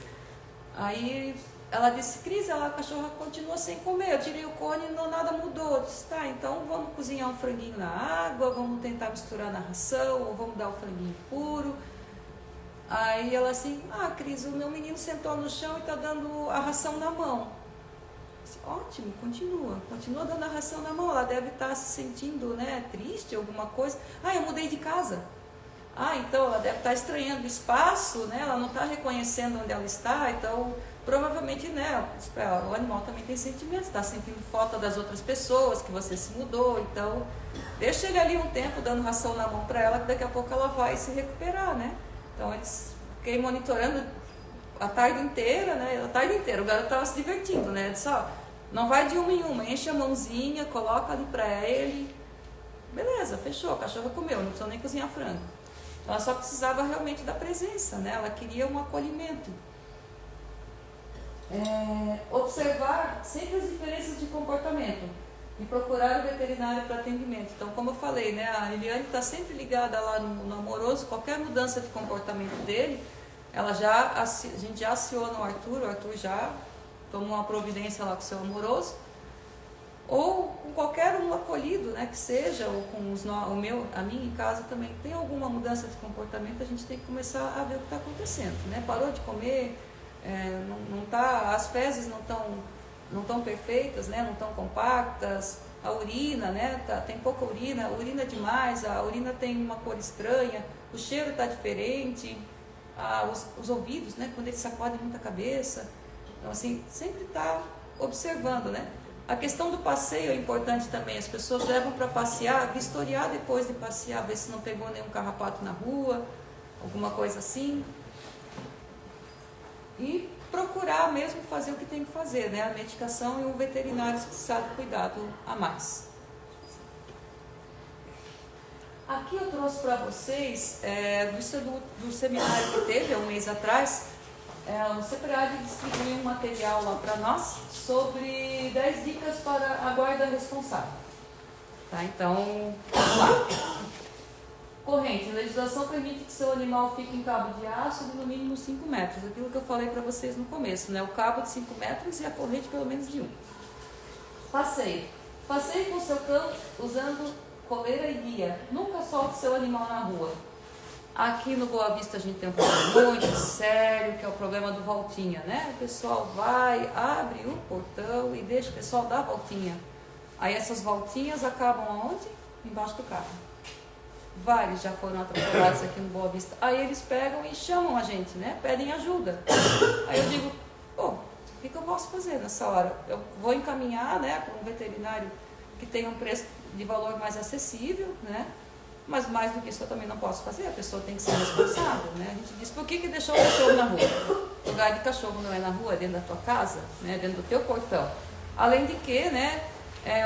Aí ela disse, Cris, a cachorra continua sem comer, eu tirei o cone e nada mudou. Eu disse, tá, então vamos cozinhar um franguinho na água, vamos tentar misturar na ração, ou vamos dar o franguinho puro. Aí ela assim, Cris, o meu menino sentou no chão e está dando a ração na mão. Ótimo, continua dando a ração na mão, ela deve estar se sentindo, né, triste, alguma coisa. Eu mudei de casa. Então ela deve estar estranhando o espaço, né, ela não está reconhecendo onde ela está, então provavelmente, né, o animal também tem sentimentos, está sentindo falta das outras pessoas, que você se mudou, então deixa ele ali um tempo dando ração na mão para ela, que daqui a pouco ela vai se recuperar, né. Então eles fiquei monitorando a tarde inteira, né, o garoto estava se divertindo, né, disse, não vai de uma em uma, enche a mãozinha, coloca ali pra ele. Beleza, fechou, a cachorra comeu, não precisou nem cozinhar frango. Ela só precisava realmente da presença, né? Ela queria um acolhimento. Observar sempre as diferenças de comportamento e procurar o veterinário para atendimento. Então, como eu falei, né? A Liliane está sempre ligada lá no amoroso, qualquer mudança de comportamento dele, a gente já aciona o Arthur já toma uma providência lá com o seu amoroso, ou com qualquer um acolhido, né, que seja, ou com a minha em casa também, tem alguma mudança de comportamento, a gente tem que começar a ver o que está acontecendo, né? Parou de comer, as fezes não estão perfeitas, né, não estão compactas, a urina, né, tem pouca urina demais, a urina tem uma cor estranha, o cheiro está diferente, os ouvidos, né, quando ele sacode muita cabeça. Então, assim, sempre está observando, né? A questão do passeio é importante também. As pessoas levam para passear, vistoriar depois de passear, ver se não pegou nenhum carrapato na rua, alguma coisa assim. E procurar mesmo fazer o que tem que fazer, né? A medicação e um veterinário especializado de cuidado a mais. Aqui eu trouxe para vocês, do seminário que teve há um mês atrás, o CEPRAD distribuiu um material lá para nós sobre 10 dicas para a guarda responsável. Tá? Então, vamos lá. Corrente. A legislação permite que seu animal fique em cabo de aço de no mínimo 5 metros. Aquilo que eu falei para vocês no começo, né? O cabo de 5 metros e a corrente pelo menos de 1. Passeio. Passeie com seu cão usando coleira e guia. Nunca solte seu animal na rua. Aqui no Boa Vista a gente tem um problema muito sério, que é o problema do voltinha, né? O pessoal vai, abre o portão e deixa o pessoal dar a voltinha. Aí essas voltinhas acabam aonde? Embaixo do carro. Vários já foram atropelados aqui no Boa Vista. Aí eles pegam e chamam a gente, né? Pedem ajuda. Aí eu digo, pô, o que eu posso fazer nessa hora? Eu vou encaminhar, né, para um veterinário que tenha um preço de valor mais acessível, né? Mas mais do que isso eu também não posso fazer, a pessoa tem que ser responsável, né? A gente diz, por que deixou o cachorro na rua? O lugar de cachorro não é na rua, é dentro da tua casa, né? Dentro do teu portão. Além de que, né,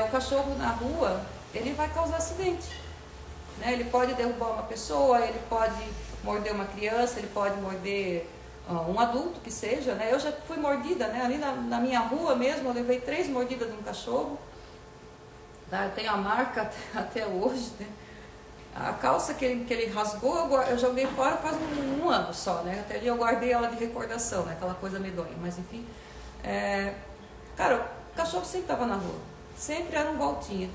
o cachorro na rua, ele vai causar acidente. Né? Ele pode derrubar uma pessoa, ele pode morder uma criança, ele pode morder um adulto que seja, né? Eu já fui mordida, né? Ali na minha rua mesmo, eu levei 3 mordidas de um cachorro. Tá? Eu tenho a marca até hoje, né? A calça que ele rasgou, eu joguei fora faz um ano só, né? Até ali eu guardei ela de recordação, né? Aquela coisa medonha, mas enfim. Cara, o cachorro sempre estava na rua, sempre era um voltinha.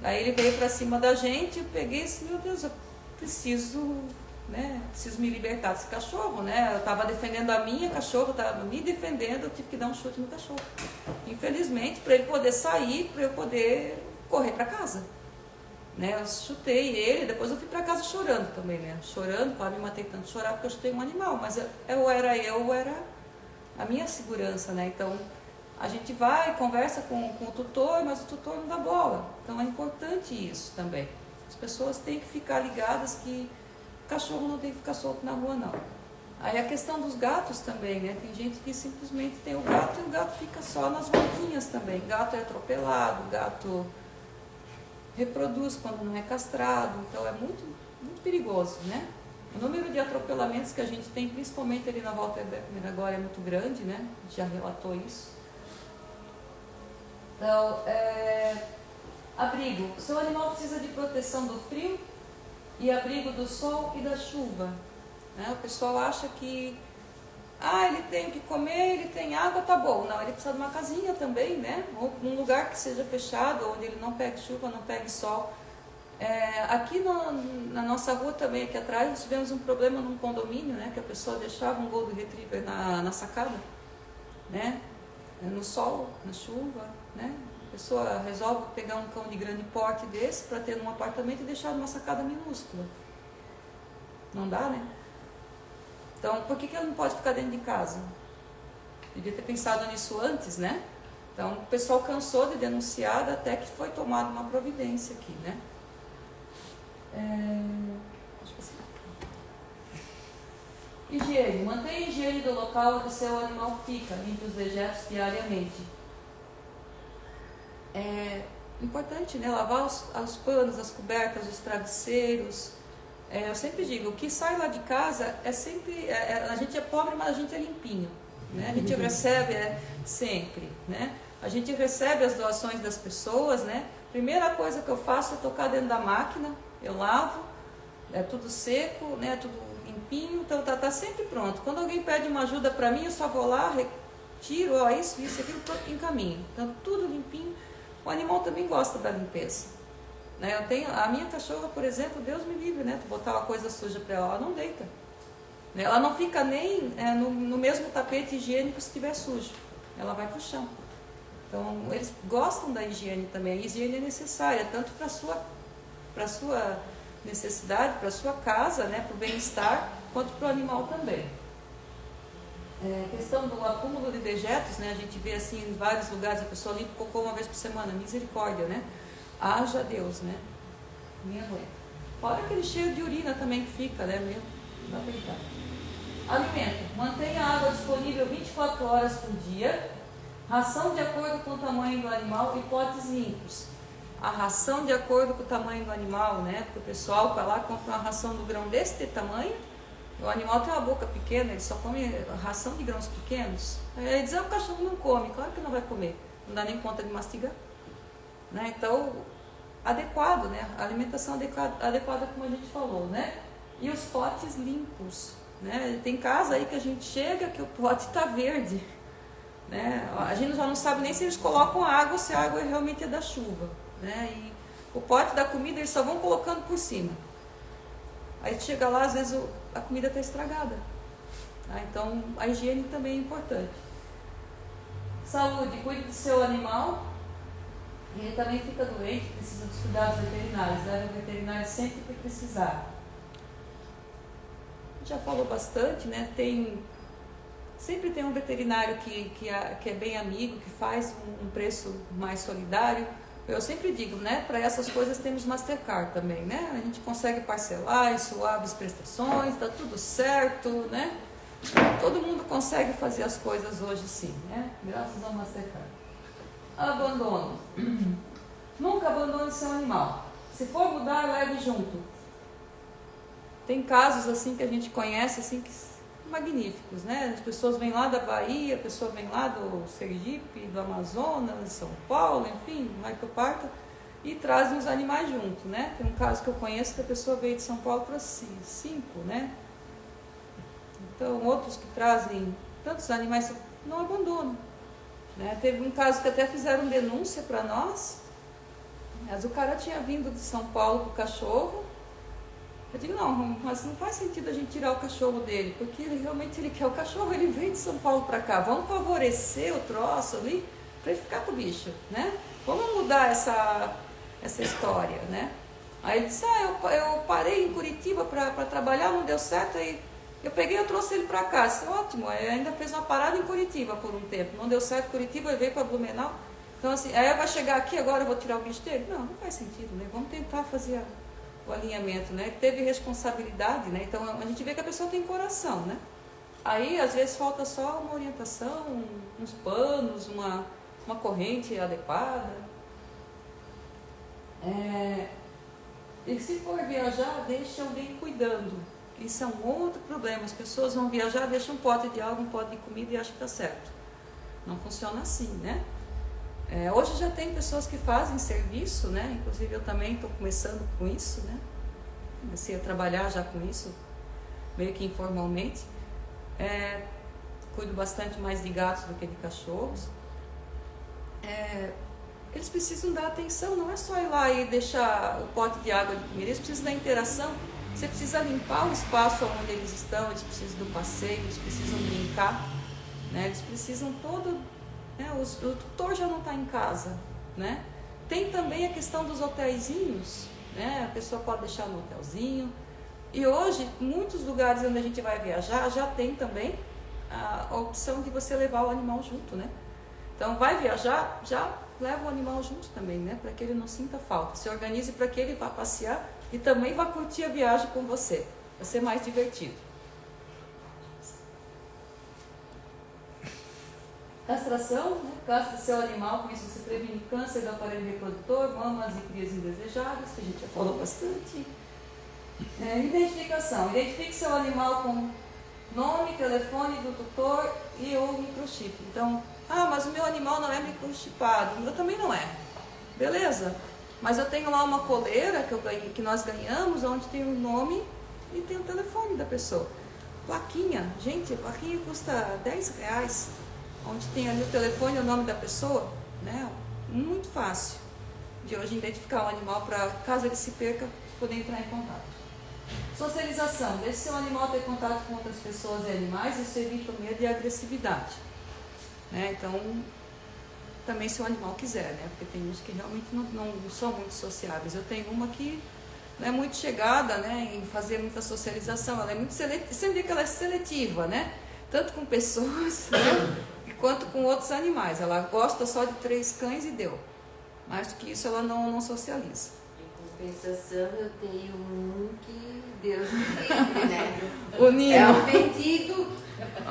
Aí ele veio pra cima da gente, eu peguei e disse, meu Deus, eu preciso, né? Preciso me libertar desse cachorro, né? Eu estava defendendo a minha cachorro, estava me defendendo, eu tive que dar um chute no cachorro. Infelizmente, para ele poder sair, para eu poder correr para casa. Né, eu chutei ele, depois eu fui para casa chorando também, né? Chorando, quase me matei tanto de chorar porque eu chutei um animal, mas era a minha segurança, né? Então, a gente vai, conversa com o tutor, mas o tutor não dá bola. Então, é importante isso também. As pessoas têm que ficar ligadas que cachorro não tem que ficar solto na rua, não. Aí a questão dos gatos também, né? Tem gente que simplesmente tem o gato e o gato fica só nas voltinhas também. Gato é atropelado, gato reproduz quando não é castrado, então é muito, muito perigoso, né? O número de atropelamentos que a gente tem, principalmente ali na Walter Beckman agora, é muito grande, né? A gente já relatou isso. Então, abrigo. O seu animal precisa de proteção do frio e abrigo do sol e da chuva. Né? O pessoal acha que ele tem o que comer, ele tem água, tá bom. Não, ele precisa de uma casinha também, né? Ou um lugar que seja fechado, onde ele não pegue chuva, não pegue sol. Aqui na nossa rua também, aqui atrás, nós tivemos um problema num condomínio, né? Que a pessoa deixava um Golden Retriever na sacada, né? No sol, na chuva, né? A pessoa resolve pegar um cão de grande porte desse para ter num apartamento e deixar numa sacada minúscula. Não dá, né? Então, por que ele não pode ficar dentro de casa? Devia ter pensado nisso antes, né? Então, o pessoal cansou de denunciar até que foi tomada uma providência aqui, né? Higiene. Mantenha a higiene do local onde seu animal fica, limpe os dejetos diariamente. É importante, né? Lavar os panos, as cobertas, os travesseiros. Eu sempre digo, o que sai lá de casa é sempre... a gente é pobre, mas a gente é limpinho. Né? A gente recebe sempre. Né? A gente recebe as doações das pessoas. Né? Primeira coisa que eu faço é tocar dentro da máquina. Eu lavo, é tudo seco, né? Tudo limpinho. Então tá sempre pronto. Quando alguém pede uma ajuda para mim, eu só vou lá, retiro, isso, aquilo, encaminho. Então tudo limpinho. O animal também gosta da limpeza. Eu tenho a minha cachorra, por exemplo, Deus me livre, né? Tu botar uma coisa suja para ela não deita. Ela não fica nem no mesmo tapete higiênico se estiver sujo. Ela vai para o chão. Então, eles gostam da higiene também. A higiene é necessária, tanto para a sua necessidade, para a sua casa, né? Para o bem-estar, quanto para o animal também. Questão do acúmulo de dejetos, né? A gente vê assim em vários lugares, a pessoa limpa o cocô uma vez por semana. Misericórdia, né? Haja Deus, né? Nem aguenta. Fora aquele cheiro de urina também que fica, né? Mesmo, não dá pra evitar. Alimento. Mantenha a água disponível 24 horas por dia. Ração de acordo com o tamanho do animal e potes limpos. A ração de acordo com o tamanho do animal, né? Porque o pessoal vai lá e compra uma ração do grão desse tamanho. O animal tem uma boca pequena, ele só come ração de grãos pequenos. Aí diz, o cachorro não come. Claro que não vai comer. Não dá nem conta de mastigar. Né? Então, adequado, né? A alimentação adequada como a gente falou, né? E os potes limpos, né? Tem casa aí que a gente chega que o pote está verde, né? A gente já não sabe nem se eles colocam água ou se a água realmente é da chuva, né? E o pote da comida eles só vão colocando por cima. Aí chega lá, às vezes a comida está estragada. Tá? Então a higiene também é importante. Saúde, cuide do seu animal. Ele também fica doente, precisa dos cuidados veterinários. Leve o veterinário sempre que precisar. Já falou bastante, né? Sempre tem um veterinário que é bem amigo, que faz um preço mais solidário. Eu sempre digo, né? Para essas coisas temos Mastercard também, né? A gente consegue parcelar em suaves prestações, tá tudo certo, né? Todo mundo consegue fazer as coisas hoje sim, né? Graças ao Mastercard. Abandono. Nunca abandone seu animal. Se for mudar, leve junto. Tem casos assim que a gente conhece assim que magníficos, né? As pessoas vêm lá da Bahia, a pessoa vem lá do Sergipe, do Amazonas, de São Paulo, enfim, vai para o parto e trazem os animais junto, né? Tem um caso que eu conheço que a pessoa veio de São Paulo para 5, né? Então, outros que trazem tantos animais não abandonam, né? Teve um caso que até fizeram denúncia para nós, mas o cara tinha vindo de São Paulo com o cachorro. Eu digo, não, mas não faz sentido a gente tirar o cachorro dele, porque ele quer o cachorro, ele veio de São Paulo para cá, vamos favorecer o troço ali para ele ficar com o bicho, né? Vamos mudar essa história, né? Aí ele disse, eu parei em Curitiba para trabalhar, não deu certo, aí eu peguei e trouxe ele para cá. Disse, ótimo, aí ainda fez uma parada em Curitiba por um tempo, não deu certo em Curitiba, ele veio para Blumenau. Então assim, aí vai chegar aqui agora eu vou tirar o bicho dele? Não faz sentido, né? Vamos tentar fazer o alinhamento, né? Teve responsabilidade, né? Então a gente vê que a pessoa tem coração, né? Aí às vezes falta só uma orientação, uns panos, uma corrente adequada. E se for viajar, deixe alguém cuidando. Isso é um outro problema. As pessoas vão viajar, deixam um pote de água, um pote de comida e acham que está certo. Não funciona assim, né? Hoje já tem pessoas que fazem serviço, né? Inclusive eu também estou começando com isso, né? Comecei a trabalhar já com isso, meio que informalmente. Cuido bastante mais de gatos do que de cachorros. Eles precisam dar atenção, não é só ir lá e deixar o pote de água de comida, eles precisam da interação. Você precisa limpar o espaço onde eles estão, eles precisam do passeio, eles precisam brincar, né? Eles precisam todo... O tutor já não está em casa, né? Tem também a questão dos hotelzinhos, né? A pessoa pode deixar no hotelzinho. E hoje, muitos lugares onde a gente vai viajar, já tem também a opção de você levar o animal junto, né? Então, vai viajar, já leva o animal junto também, né? Para que ele não sinta falta. Se organize para que ele vá passear e também vá curtir a viagem com você. Vai ser mais divertido. Castração, né? Castre seu animal, com isso você previne câncer do aparelho reprodutor, mamas e crias indesejadas, que a gente já falou bastante. Identificação. Identifique seu animal com nome, telefone do tutor e o microchip. Então, mas o meu animal não é microchipado, o meu também não é. Beleza, mas eu tenho lá uma coleira que nós ganhamos, onde tem o nome e tem o telefone da pessoa. Plaquinha, gente, a plaquinha custa R$10, onde tem ali o telefone e o nome da pessoa, né? Muito fácil de hoje identificar o animal para, caso ele se perca, poder entrar em contato. Socialização, deixe seu animal ter contato com outras pessoas e animais, isso evita o medo e a agressividade, né? Então, também se o animal quiser, né? Porque tem uns que realmente não são muito sociáveis. Eu tenho uma que não é muito chegada, né, em fazer muita socialização, ela é muito seletiva, sempre que ela é seletiva, né? Tanto com pessoas, né, quanto com outros animais. Ela gosta só de 3 cães e deu. Mais do que isso, ela não socializa. Em compensação, eu tenho um que Deus me livre, né? O Nino. É um vendido.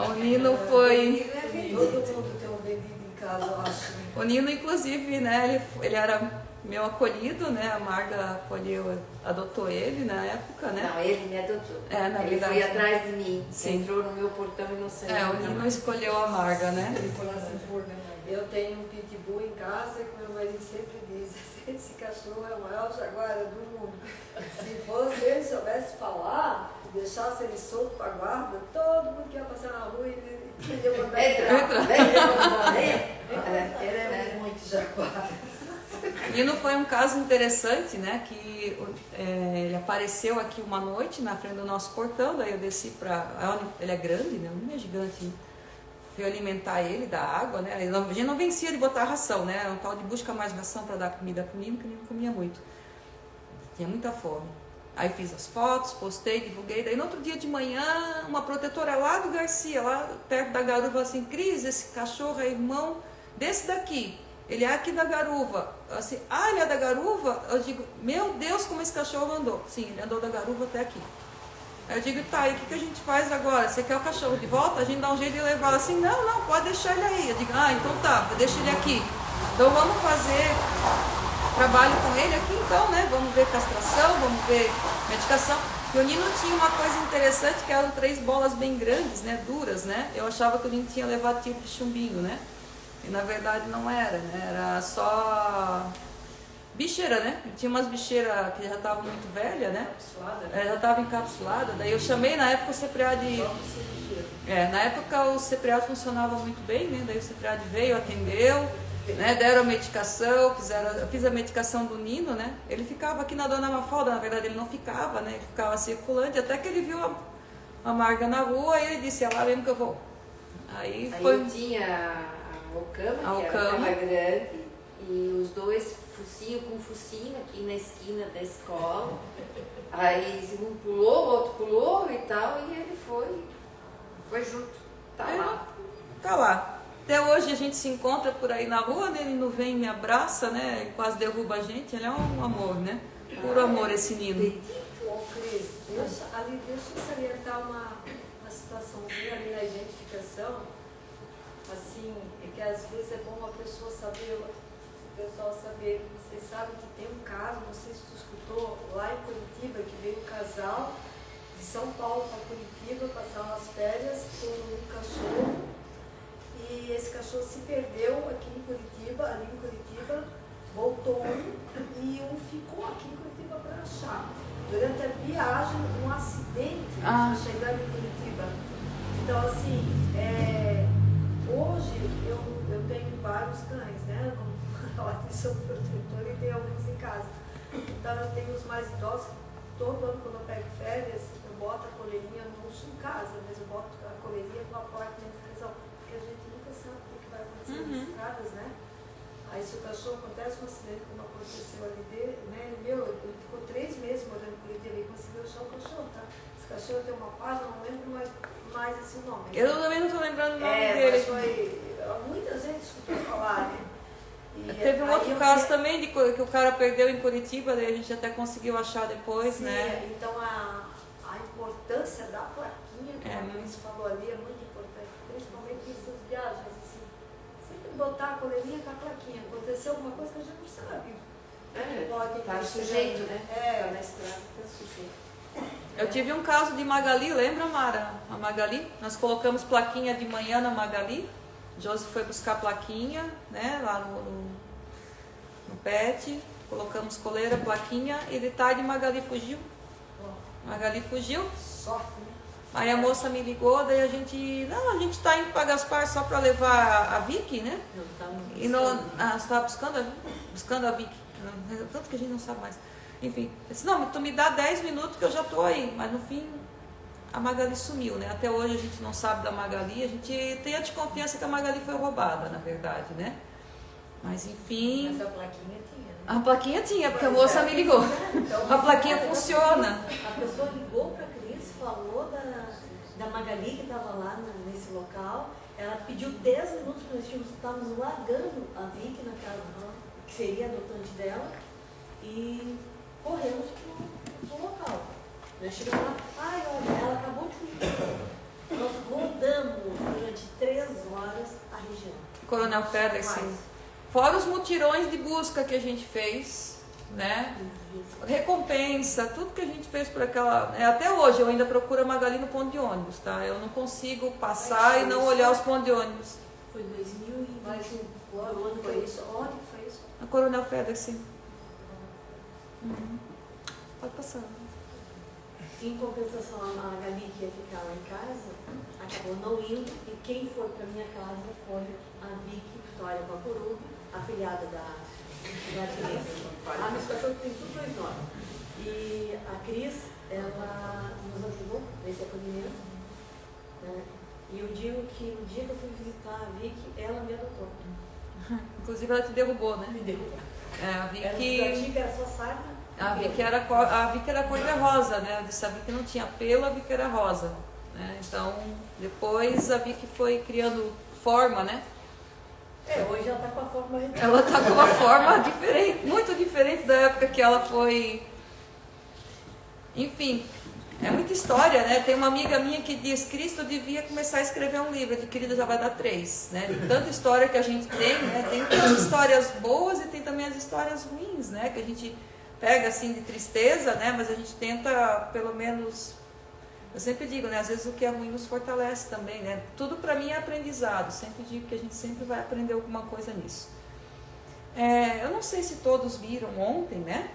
O Nino foi... Todo mundo tem um vendido em casa, eu acho. O Nino, inclusive, né, ele era meu acolhido, né? A Marga adotou ele na época, né? Não, ele me adotou. Na ele verdade, foi atrás de mim. Sim. Entrou no meu portão e não saiu. O Nino escolheu a Marga, né? Eu tenho um pitbull em casa que meu marido sempre diz, esse cachorro é o maior jaguar do mundo. Se ele soubesse falar, deixasse ele solto para a guarda, todo mundo que ia passar na rua ele ia mandar entrar. Ele é muito jaguar. Nino foi um caso interessante, né? Que ele apareceu aqui uma noite na frente do nosso portão, daí eu desci para... Ele é grande, né? O Nino é gigante, né? Fui alimentar ele, dar água, né? A gente não vencia de botar ração, né? É um tal de busca mais ração para dar comida para o Nino, que o Nino comia muito. Tinha muita fome. Aí fiz as fotos, postei, divulguei. Daí no outro dia de manhã, uma protetora lá do Garcia, lá perto da garuva, falou assim: Cris, esse cachorro é irmão desse daqui. Ele é aqui da garuva. Assim, ele é da garuva? Eu digo, meu Deus, como esse cachorro andou. Sim, ele andou da garuva até aqui. Aí eu digo, tá, e o que a gente faz agora? Você quer o cachorro de volta? A gente dá um jeito de levar. Assim, não, pode deixar ele aí. Eu digo, então tá, deixa ele aqui. Então vamos fazer trabalho com ele aqui então, né? Vamos ver castração, vamos ver medicação. E o Nino tinha uma coisa interessante, que eram 3 bolas bem grandes, né? Duras, né? Eu achava que o Nino tinha levado tiro de chumbinho, né? E na verdade não era, né? Era só bicheira, né? Tinha umas bicheiras que já estavam muito velhas, né? Já estava encapsulada. Daí eu chamei, na época o CEPREAD... na época o CEPREAD funcionava muito bem, né? Daí o CEPREAD veio, atendeu, né? Deram a medicação, eu fiz a medicação do Nino, né? Ele ficava aqui na Dona Mafalda, na verdade ele não ficava, né? Ele ficava circulante, até que ele viu a Marga na rua e ele disse, é lá mesmo que eu vou. Aí foi... eu tinha a Ocama, que Ocama. era grande, e os dois focinho com focinho aqui na esquina da escola. Aí um pulou, o outro pulou e tal, e ele foi junto. Tá lá. Até hoje a gente se encontra por aí na rua, né? Ele não vem, me abraça, né? Quase derruba a gente. Ele é um amor, né? Puro amor esse Nino. Ô, Cris, deixa eu salientar uma situaçãozinha ali na identificação. Assim, é que às vezes é bom a pessoa saber, o pessoal saber. Vocês sabem que tem um caso, não sei se tu escutou, lá em Curitiba, que veio um casal de São Paulo para Curitiba, passar umas férias com um cachorro. E esse cachorro se perdeu aqui em Curitiba, ali em Curitiba, voltou e um ficou aqui em Curitiba para achar. Durante a viagem, um acidente chegando em Curitiba. Então, assim, hoje eu tenho vários cães, né? Ela tem seu protetor e tem alguns em casa. Então, eu tenho os mais idosos. Todo ano, quando eu pego férias, eu boto a coleirinha, eu não uso em casa, mas eu boto a coleirinha com a placa de identificação. Porque a gente nunca sabe o que vai acontecer nas estradas, né? Aí se o cachorro acontece um acidente, como aconteceu ali dele, né? Ele ficou 3 meses morando com ele, ele conseguiu achar o cachorro, tá? Esse cachorro tem uma paz, eu não lembro mais esse nome. Eu também não estou lembrando o nome dele. Mas muita gente escutou falar, né? Teve um outro caso também de que o cara perdeu em Curitiba, daí a gente até conseguiu achar depois, sim, né? Então a importância da plaquinha, como a Alice falou ali, é muito importante, principalmente nessas viagens, assim. Sempre botar a coleirinha com a plaquinha. Aconteceu alguma coisa que a gente não sabe. Tá sujeito, né? Tá na estrada, tá sujeito. Eu tive um caso de Magali, lembra, Mara? A Magali, nós colocamos plaquinha de manhã na Magali. Josi foi buscar a plaquinha, né, lá no pet, colocamos coleira, plaquinha, e de tarde Magali fugiu. Magali fugiu. Sorte, né? Aí a moça me ligou, daí a gente tá indo para Gaspar só para levar a Vicky, né? Não tá E você estava buscando a Vicky, tanto que a gente não sabe mais. Enfim, eu disse, não, tu me dá 10 minutos que eu já tô aí, mas no fim a Magali sumiu, né? Até hoje a gente não sabe da Magali, a gente tem a desconfiança que a Magali foi roubada, na verdade, né? Mas enfim... Mas a plaquinha tinha, né? A plaquinha tinha, porque a moça me ligou. Então, A plaquinha funciona. A pessoa ligou para a Cris, falou da Magali que estava lá nesse local, ela pediu 10 minutos, nós estávamos largando a Vicky na casa que seria a adotante dela, e corremos para o local. Nós chegamos lá, olha, ela acabou de fugir. Nós rodamos durante 3 horas a região. Coronel Federson. Fora os mutirões de busca que a gente fez, né? Recompensa, tudo que a gente fez por aquela... Até hoje eu ainda procuro a Magali no ponto de ônibus, tá? Eu não consigo passar e não olhar os pontos de ônibus. Foi 2021. Mas quando foi isso? Onde foi isso? A Coronel Federson. Pode passar. Em compensação, a Magali que ia ficar lá em casa, acabou não indo, e quem foi para minha casa foi a Vicky Vitória Vaporub, afilhada da Da Cris. Meus cachorros têm tudo 2 nomes. E a Cris, ela nos ajudou nesse acolhimento. Né? E eu digo que no dia que eu fui visitar a Vicky, ela me adotou. Inclusive ela te derrubou, né? Me derrubou. A Era Vicky, era só sarna. a Vicky era cor-de-rosa, né? Eu disse a Vicky não tinha pelo, a Vicky era rosa. Né? Então, depois a Vicky foi criando forma, né? Hoje ela está com a forma redonda. Ela tá com uma forma diferente, muito diferente da época que ela foi. Enfim, é muita história, né? Tem uma amiga minha que diz: Cristo devia começar a escrever um livro, de querida já vai dar 3, né? De tanta história que a gente tem, né? Tem as histórias boas e tem também as histórias ruins, né? Que a gente pega assim de tristeza, né? Mas a gente tenta, pelo menos. Eu sempre digo, né? Às vezes o que é ruim nos fortalece também, né? Tudo para mim é aprendizado. Sempre digo que a gente sempre vai aprender alguma coisa nisso. Eu não sei se todos viram ontem, né?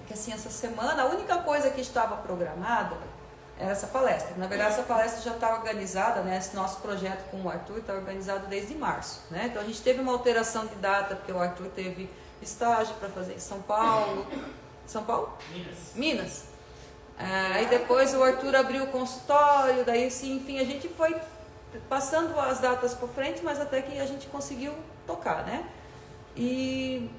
Que assim, essa semana, a única coisa que estava programada era essa palestra. Na verdade, essa palestra já está organizada, né? Esse nosso projeto com o Arthur está organizado desde março, né? Então a gente teve uma alteração de data, porque o Arthur teve estágio para fazer em São Paulo. São Paulo? Minas. Aí depois o Arthur abriu o consultório, daí assim, enfim, a gente foi passando as datas por frente, mas até que a gente conseguiu tocar, né? E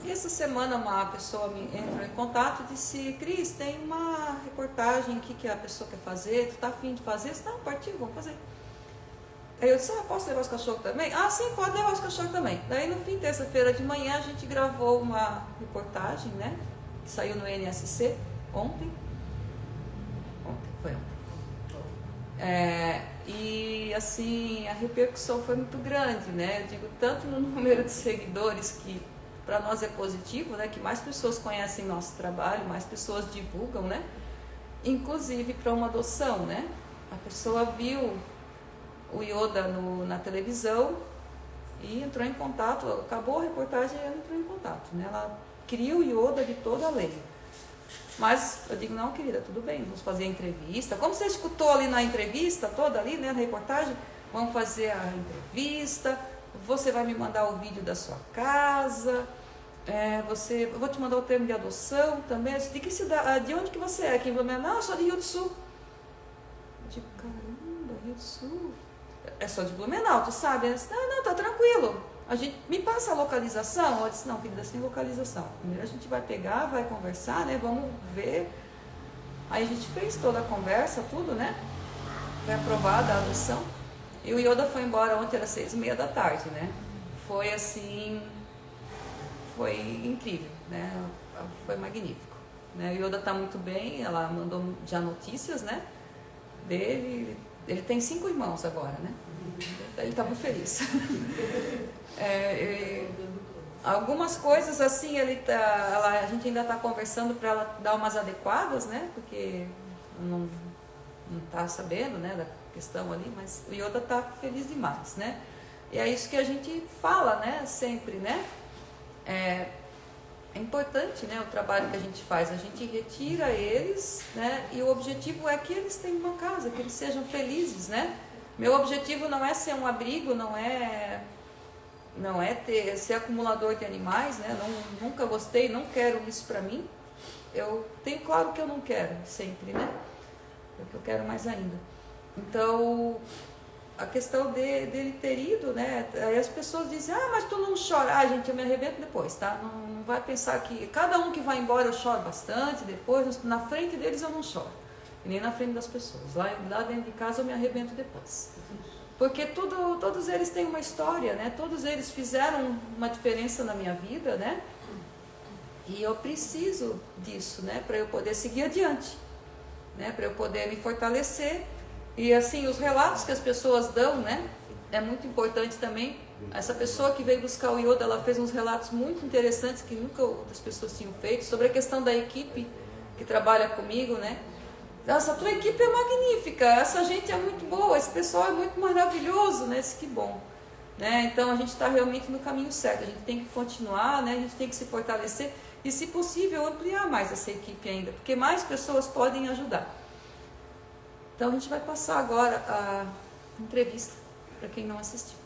essa semana uma pessoa me entrou em contato e disse: Cris, tem uma reportagem aqui que a pessoa quer fazer, tu tá afim de fazer? Eu disse: não, partiu, vamos fazer. Aí eu disse: posso levar os cachorros também? Sim, pode levar os cachorros também. Daí no fim, terça-feira de manhã, a gente gravou uma reportagem, né? Que saiu no NSC. Ontem foi ontem. E assim, a repercussão foi muito grande, né? Eu digo, tanto no número de seguidores, que para nós é positivo, né? Que mais pessoas conhecem nosso trabalho, mais pessoas divulgam, né? Inclusive para uma adoção, né? A pessoa viu o Yoda na televisão e entrou em contato, acabou a reportagem e ela entrou em contato, né? Ela queria o Yoda de toda a lei. Mas eu digo: não, querida, tudo bem, vamos fazer a entrevista. Como você escutou ali na entrevista toda ali, né, na reportagem, vamos fazer a entrevista, você vai me mandar o vídeo da sua casa, eu vou te mandar o termo de adoção também. Eu disse: de que cidade, de onde que você é? Aqui em Blumenau? Não, eu sou de Rio do Sul. Eu digo: caramba, Rio do Sul? É só de Blumenau, tu sabe? Ela disse: não, tá tranquilo. A gente me passa a localização? Eu disse: não, querida, sem localização. Primeiro a gente vai pegar, vai conversar, né? Vamos ver. Aí a gente fez toda a conversa, tudo, né? Foi aprovada a adoção. E o Yoda foi embora ontem, era 6:30 da tarde, né? Foi assim, foi incrível, né? Foi magnífico, né? O Yoda tá muito bem, ela mandou já notícias, né? Dele. Ele tem 5 irmãos agora, né? Ele tá muito feliz. Algumas coisas assim, a gente ainda está conversando para ela dar umas adequadas, né? Porque não está sabendo, né, da questão ali, mas o Yoda está feliz demais, né? E é isso que a gente fala, né? Sempre, né? É importante, né, o trabalho que a gente faz. A gente retira eles, né? E o objetivo é que eles tenham uma casa, que eles sejam felizes, né? Meu objetivo não é ser um abrigo, não é ser acumulador de animais, né? Nunca gostei, não quero isso para mim. Eu tenho claro que eu não quero sempre, né? É o que eu quero mais ainda. Então, a questão dele ter ido, né? Aí as pessoas dizem: mas tu não chora. Gente, eu me arrebento depois, tá? Não vai pensar que cada um que vai embora eu choro bastante, depois na frente deles eu não choro. E nem na frente das pessoas. Lá dentro de casa eu me arrebento depois. Porque todos eles têm uma história, né? Todos eles fizeram uma diferença na minha vida, né? E eu preciso disso, né? Para eu poder seguir adiante, né? Para eu poder me fortalecer. E assim, os relatos que as pessoas dão, né? É muito importante também. Essa pessoa que veio buscar o Yoda, ela fez uns relatos muito interessantes que nunca outras pessoas tinham feito, sobre a questão da equipe que trabalha comigo, né? Nossa, tua equipe é magnífica, essa gente é muito boa, esse pessoal é muito maravilhoso, né? Que bom, né? Então a gente está realmente no caminho certo, a gente tem que continuar, né? A gente tem que se fortalecer e, se possível, ampliar mais essa equipe ainda, porque mais pessoas podem ajudar. Então a gente vai passar agora a entrevista para quem não assistiu.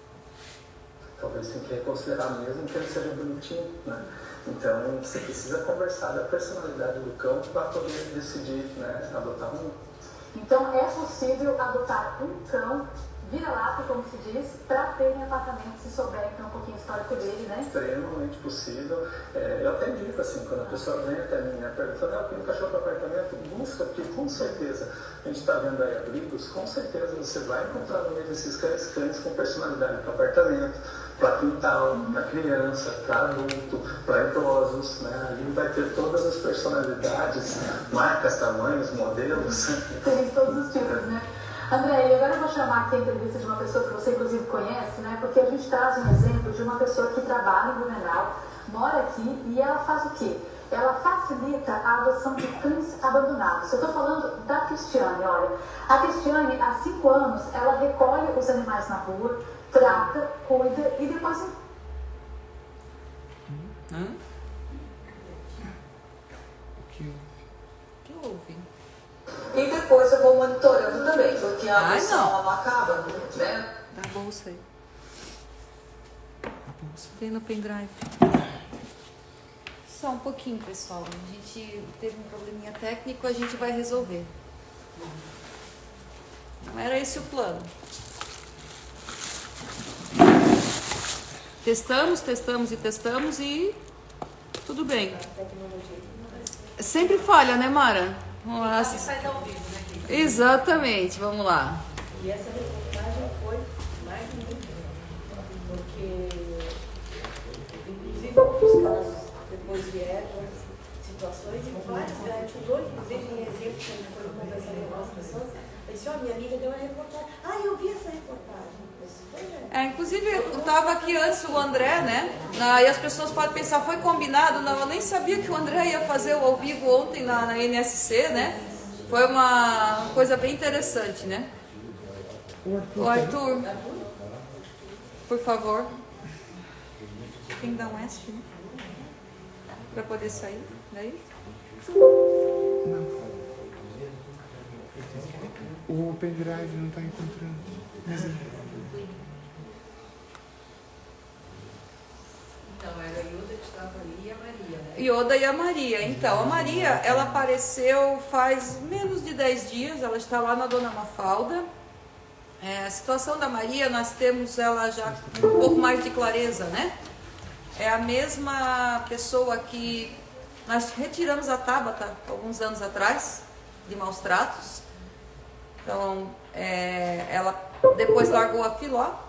talvez tenha que reconsiderar mesmo que ele seja bonitinho, né? Então você precisa conversar da personalidade do cão para poder decidir, né, adotar um. Então é possível adotar um cão vira-lata, como se diz, para ter em apartamento, se souber que é um pouquinho histórico dele, né? Extremamente possível. Eu até digo assim, quando a pessoa vem até mim, né, perguntando, eu quero um cachorro para apartamento, busca, porque com certeza, a gente está vendo aí abrigos, com certeza você vai encontrar no meio desses cães com personalidade para apartamento, para quintal, para criança, para adulto, para idosos, né? Ali vai ter todas as personalidades, marcas, tamanhos, modelos. Tem todos os tipos, né? André, agora eu vou chamar aqui a entrevista de uma pessoa que você inclusive conhece, né? Porque a gente traz um exemplo de uma pessoa que trabalha em Blumenau, mora aqui e ela faz o quê? Ela facilita a adoção de cães abandonados. Eu estou falando da Cristiane, olha. A Cristiane, há 5 anos, ela recolhe os animais na rua, trata, cuida e depois... Que houve? E depois eu vou monitorando também, porque a adoção ela não acaba, né? Dá a bolsa aí. Tem no pendrive. Só um pouquinho, pessoal. A gente teve um probleminha técnico, a gente vai resolver. Não era esse o plano. Testamos e tudo bem. Sempre falha, né, Mara? Vamos lá. Faz ao vivo, né, Cris? Exatamente, vamos lá. E essa reportagem foi magnífica, porque, inclusive, alguns casos depois vieram situações e vários, a gente usou, inclusive, em exemplo, que a gente foi conversando com as pessoas, eu disse, ó, minha amiga deu uma reportagem. Ah, eu vi essa reportagem. Inclusive, eu estava aqui antes, o André, né? E as pessoas podem pensar, foi combinado? Não, eu nem sabia que o André ia fazer o ao vivo ontem na NSC, né? Foi uma coisa bem interessante, né? O Arthur, por favor. Tem que dar um S, né? Para poder sair daí. O pendrive não está encontrando. Então, era Yoda que estava ali e a Maria, né? Yoda e a Maria. Então, a Maria, ela apareceu faz menos de 10 dias, ela está lá na Dona Mafalda. A situação da Maria, nós temos ela já com um pouco mais de clareza, né? É a mesma pessoa que nós retiramos a Tabata alguns anos atrás, de maus tratos. Então, ela depois largou a Filó,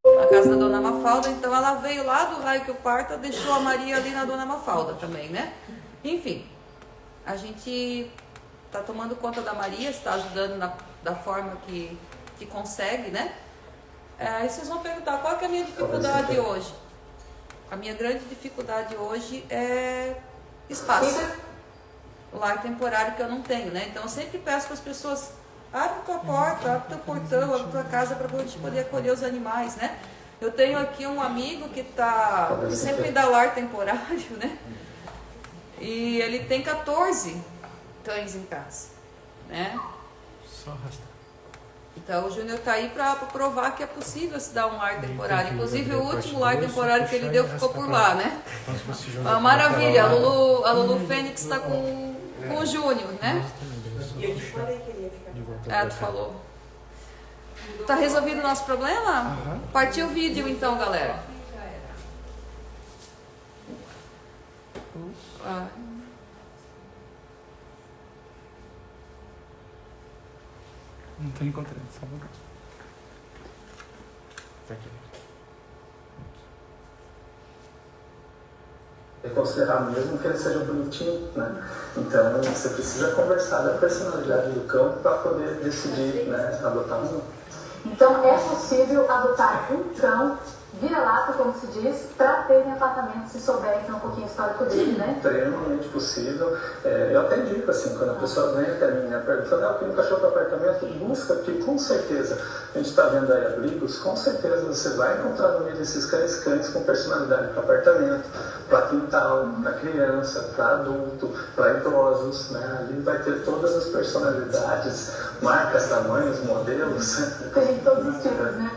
na casa da Dona Mafalda, então ela veio lá do raio que o parta, deixou a Maria ali na Dona Mafalda também, né? Enfim, a gente está tomando conta da Maria, está ajudando da forma que consegue, né? E vocês vão perguntar, qual que é a minha dificuldade hoje? A minha grande dificuldade hoje é espaço. O lar temporário que eu não tenho, né? Então eu sempre peço para as pessoas, abre tua porta, abre teu portão, abre tua casa para a gente poder acolher os animais, né? Eu tenho aqui um amigo que sempre me dá lar temporário, né? E ele tem 14 cães em casa, né? Só arrastar. Então o Júnior está aí para provar que é possível se dar um lar temporário. Inclusive o último lar temporário que ele deu ficou por lá, né? Uma maravilha, a Lulu Fênix está com o Júnior, né? E eu te falei que ele ia ficar. Tu falou. Tá resolvido o nosso problema? Partiu o vídeo então, galera. Não estou encontrando, só um lugar. Tá aqui. É considerar mesmo que ele seja bonitinho, né? Então você precisa conversar da personalidade do cão para poder decidir, né, adotar um. Então é possível adotar um cão vira-lata, como se diz, para ter em apartamento, se souber que é um pouquinho histórico dele, né? Extremamente possível. Eu até digo assim, quando a pessoa vem até mim, né, perguntando, eu quero um cachorro para apartamento, busca, porque com certeza, a gente está vendo aí abrigos, com certeza você vai encontrar no meio desses cães com personalidade para apartamento, para quintal, para criança, para adulto, para idosos, né? Ali vai ter todas as personalidades, marcas, tamanhos, modelos. Tem todos os tipos, né?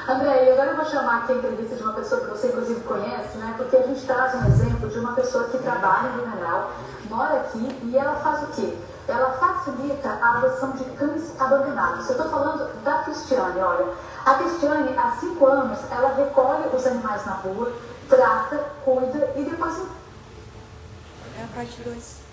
André, e agora eu vou chamar aqui a entrevista de uma pessoa que você inclusive conhece, né? Porque a gente traz um exemplo de uma pessoa que trabalha em Blumenau, mora aqui e ela faz o quê? Ela facilita a adoção de cães abandonados. Eu estou falando da Cristiane, olha. A Cristiane, há 5 anos, ela recolhe os animais na rua, trata, cuida e depois... É a parte 2.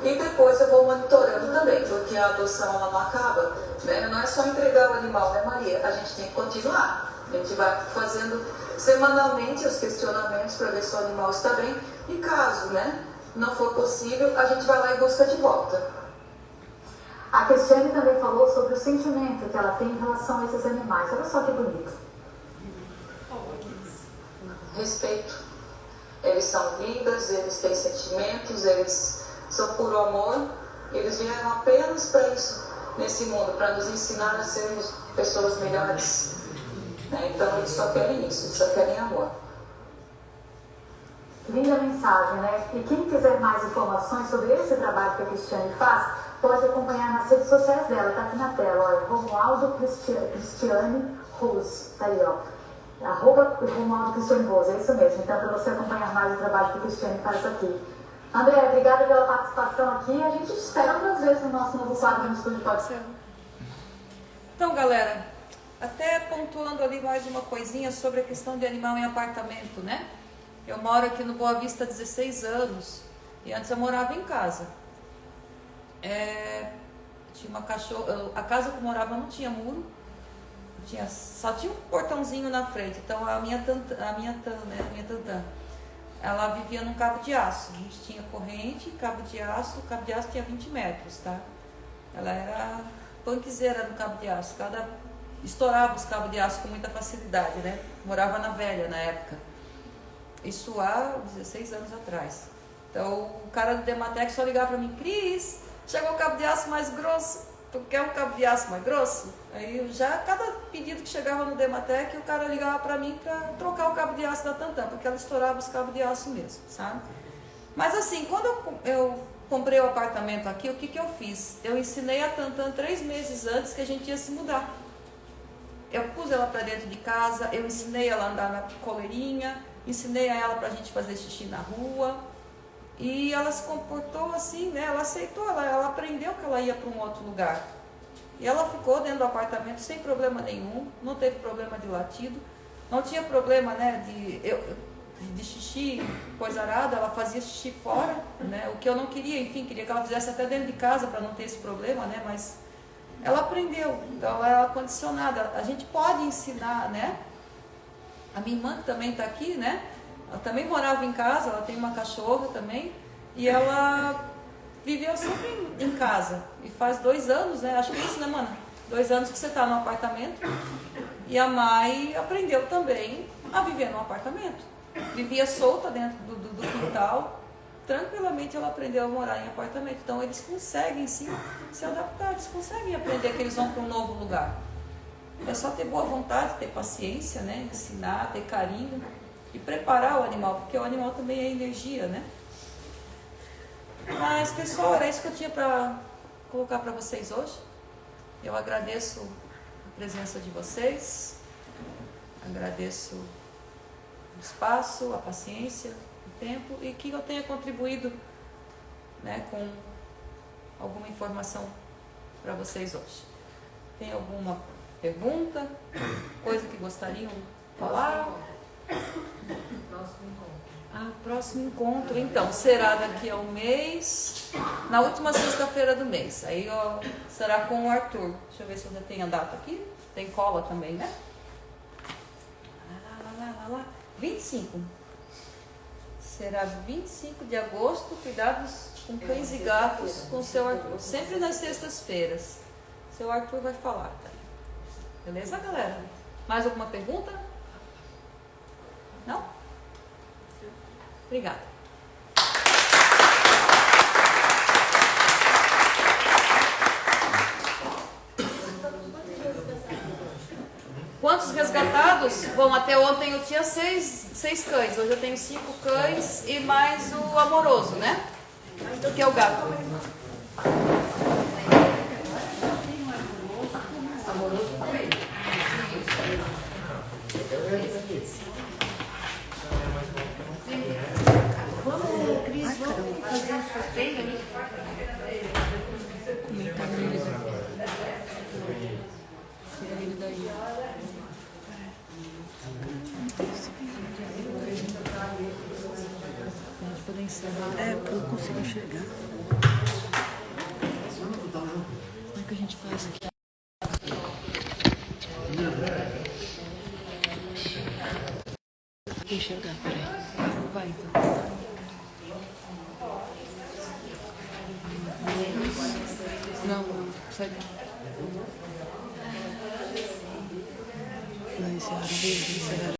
E depois eu vou monitorando também, porque a adoção ela não acaba, né? Não é só entregar o animal, né, Maria? A gente tem que continuar. A gente vai fazendo semanalmente os questionamentos para ver se o animal está bem. E caso, né, não for possível, a gente vai lá e busca de volta. A Cristiane também falou sobre o sentimento que ela tem em relação a esses animais. Olha só que bonito. Respeito. Eles são vidas, eles têm sentimentos, eles são puro amor. Eles vieram apenas para isso, nesse mundo, para nos ensinar a sermos pessoas melhores. Né? Então eles só querem isso, eles só querem amor. Linda mensagem, né? E quem quiser mais informações sobre esse trabalho que a Cristiane faz, pode acompanhar nas redes sociais dela, tá aqui na tela, olha, Romualdo Cristiane Rose, tá aí, ó. @Romualdo Cristiane Rose, é isso mesmo. Então, para você acompanhar mais o trabalho que a Cristiane faz aqui. André, obrigada pela participação aqui. A gente espera outras vezes no nosso novo quadro no Estúdio Pode Ser. Então, galera, até pontuando ali mais uma coisinha sobre a questão de animal em apartamento, né? Eu moro aqui no Boa Vista há 16 anos e antes eu morava em casa. Tinha uma cachorra, a casa que eu morava não tinha muro, só tinha um portãozinho na frente. Então a minha tantã, ela vivia num cabo de aço. A gente tinha corrente, cabo de aço tinha 20 metros, tá? Ela era punkzeira no cabo de aço, estourava os cabos de aço com muita facilidade, né? Morava na Velha na época. Isso há 16 anos atrás. Então o cara do Dematec só ligava para mim: Cris, chegou o cabo de aço mais grosso, tu quer um cabo de aço mais grosso? Aí já cada pedido que chegava no Dematec, o cara ligava para mim para trocar o cabo de aço da Tantã, porque ela estourava os cabos de aço mesmo, sabe? Mas assim, quando eu comprei o apartamento aqui, o que eu fiz? Eu ensinei a Tantã 3 meses antes que a gente ia se mudar. Eu pus ela para dentro de casa, eu ensinei ela a andar na coleirinha, ensinei a ela para a gente fazer xixi na rua. E ela se comportou assim, né? Ela aceitou, ela aprendeu que ela ia para um outro lugar. E ela ficou dentro do apartamento sem problema nenhum, não teve problema de latido, não tinha problema, né, de xixi, coisa arada, ela fazia xixi fora, né? O que eu não queria, enfim, queria que ela fizesse até dentro de casa para não ter esse problema, né? Mas ela aprendeu, então ela é condicionada. A gente pode ensinar, né? A minha irmã também está aqui, né? Ela também morava em casa, ela tem uma cachorra também, e ela viveu sempre em casa. E faz 2 anos, né? Acho que é isso, né, mana? 2 anos que você está no apartamento. E a Mai aprendeu também a viver no apartamento. Vivia solta dentro do quintal. Tranquilamente ela aprendeu a morar em apartamento. Então eles conseguem sim se adaptar, eles conseguem aprender que eles vão para um novo lugar. É só ter boa vontade, ter paciência, né? Ensinar, ter carinho. E preparar o animal, porque o animal também é energia, né? Mas, pessoal, era isso que eu tinha para colocar para vocês hoje. Eu agradeço a presença de vocês, agradeço o espaço, a paciência, o tempo, e que eu tenha contribuído, né, com alguma informação para vocês hoje. Tem alguma pergunta, coisa que gostariam de falar? Próximo encontro, então, será daqui a um mês, na última sexta-feira do mês. Aí será com o Arthur. Deixa eu ver se eu já tenho a data aqui. Tem cola também, né? 25. Será 25 de agosto, cuidados com cães e gatos com o seu Arthur. Sempre nas sextas-feiras. Seu Arthur vai falar, tá? Beleza, galera? Mais alguma pergunta? Não? Obrigada. Quantos resgatados? Bom, até ontem eu tinha 6 cães. Hoje eu tenho 5 cães e mais o amoroso, né? Que é o gato. Amoroso também. Vamos, Cris, vamos fazer um sorteio ali. É, porque eu não consigo enxergar. Como é que a gente faz aqui? Vou enxergar, peraí. Vai então. Não, sai daí. Não, esse é a hora dele, esse é a hora.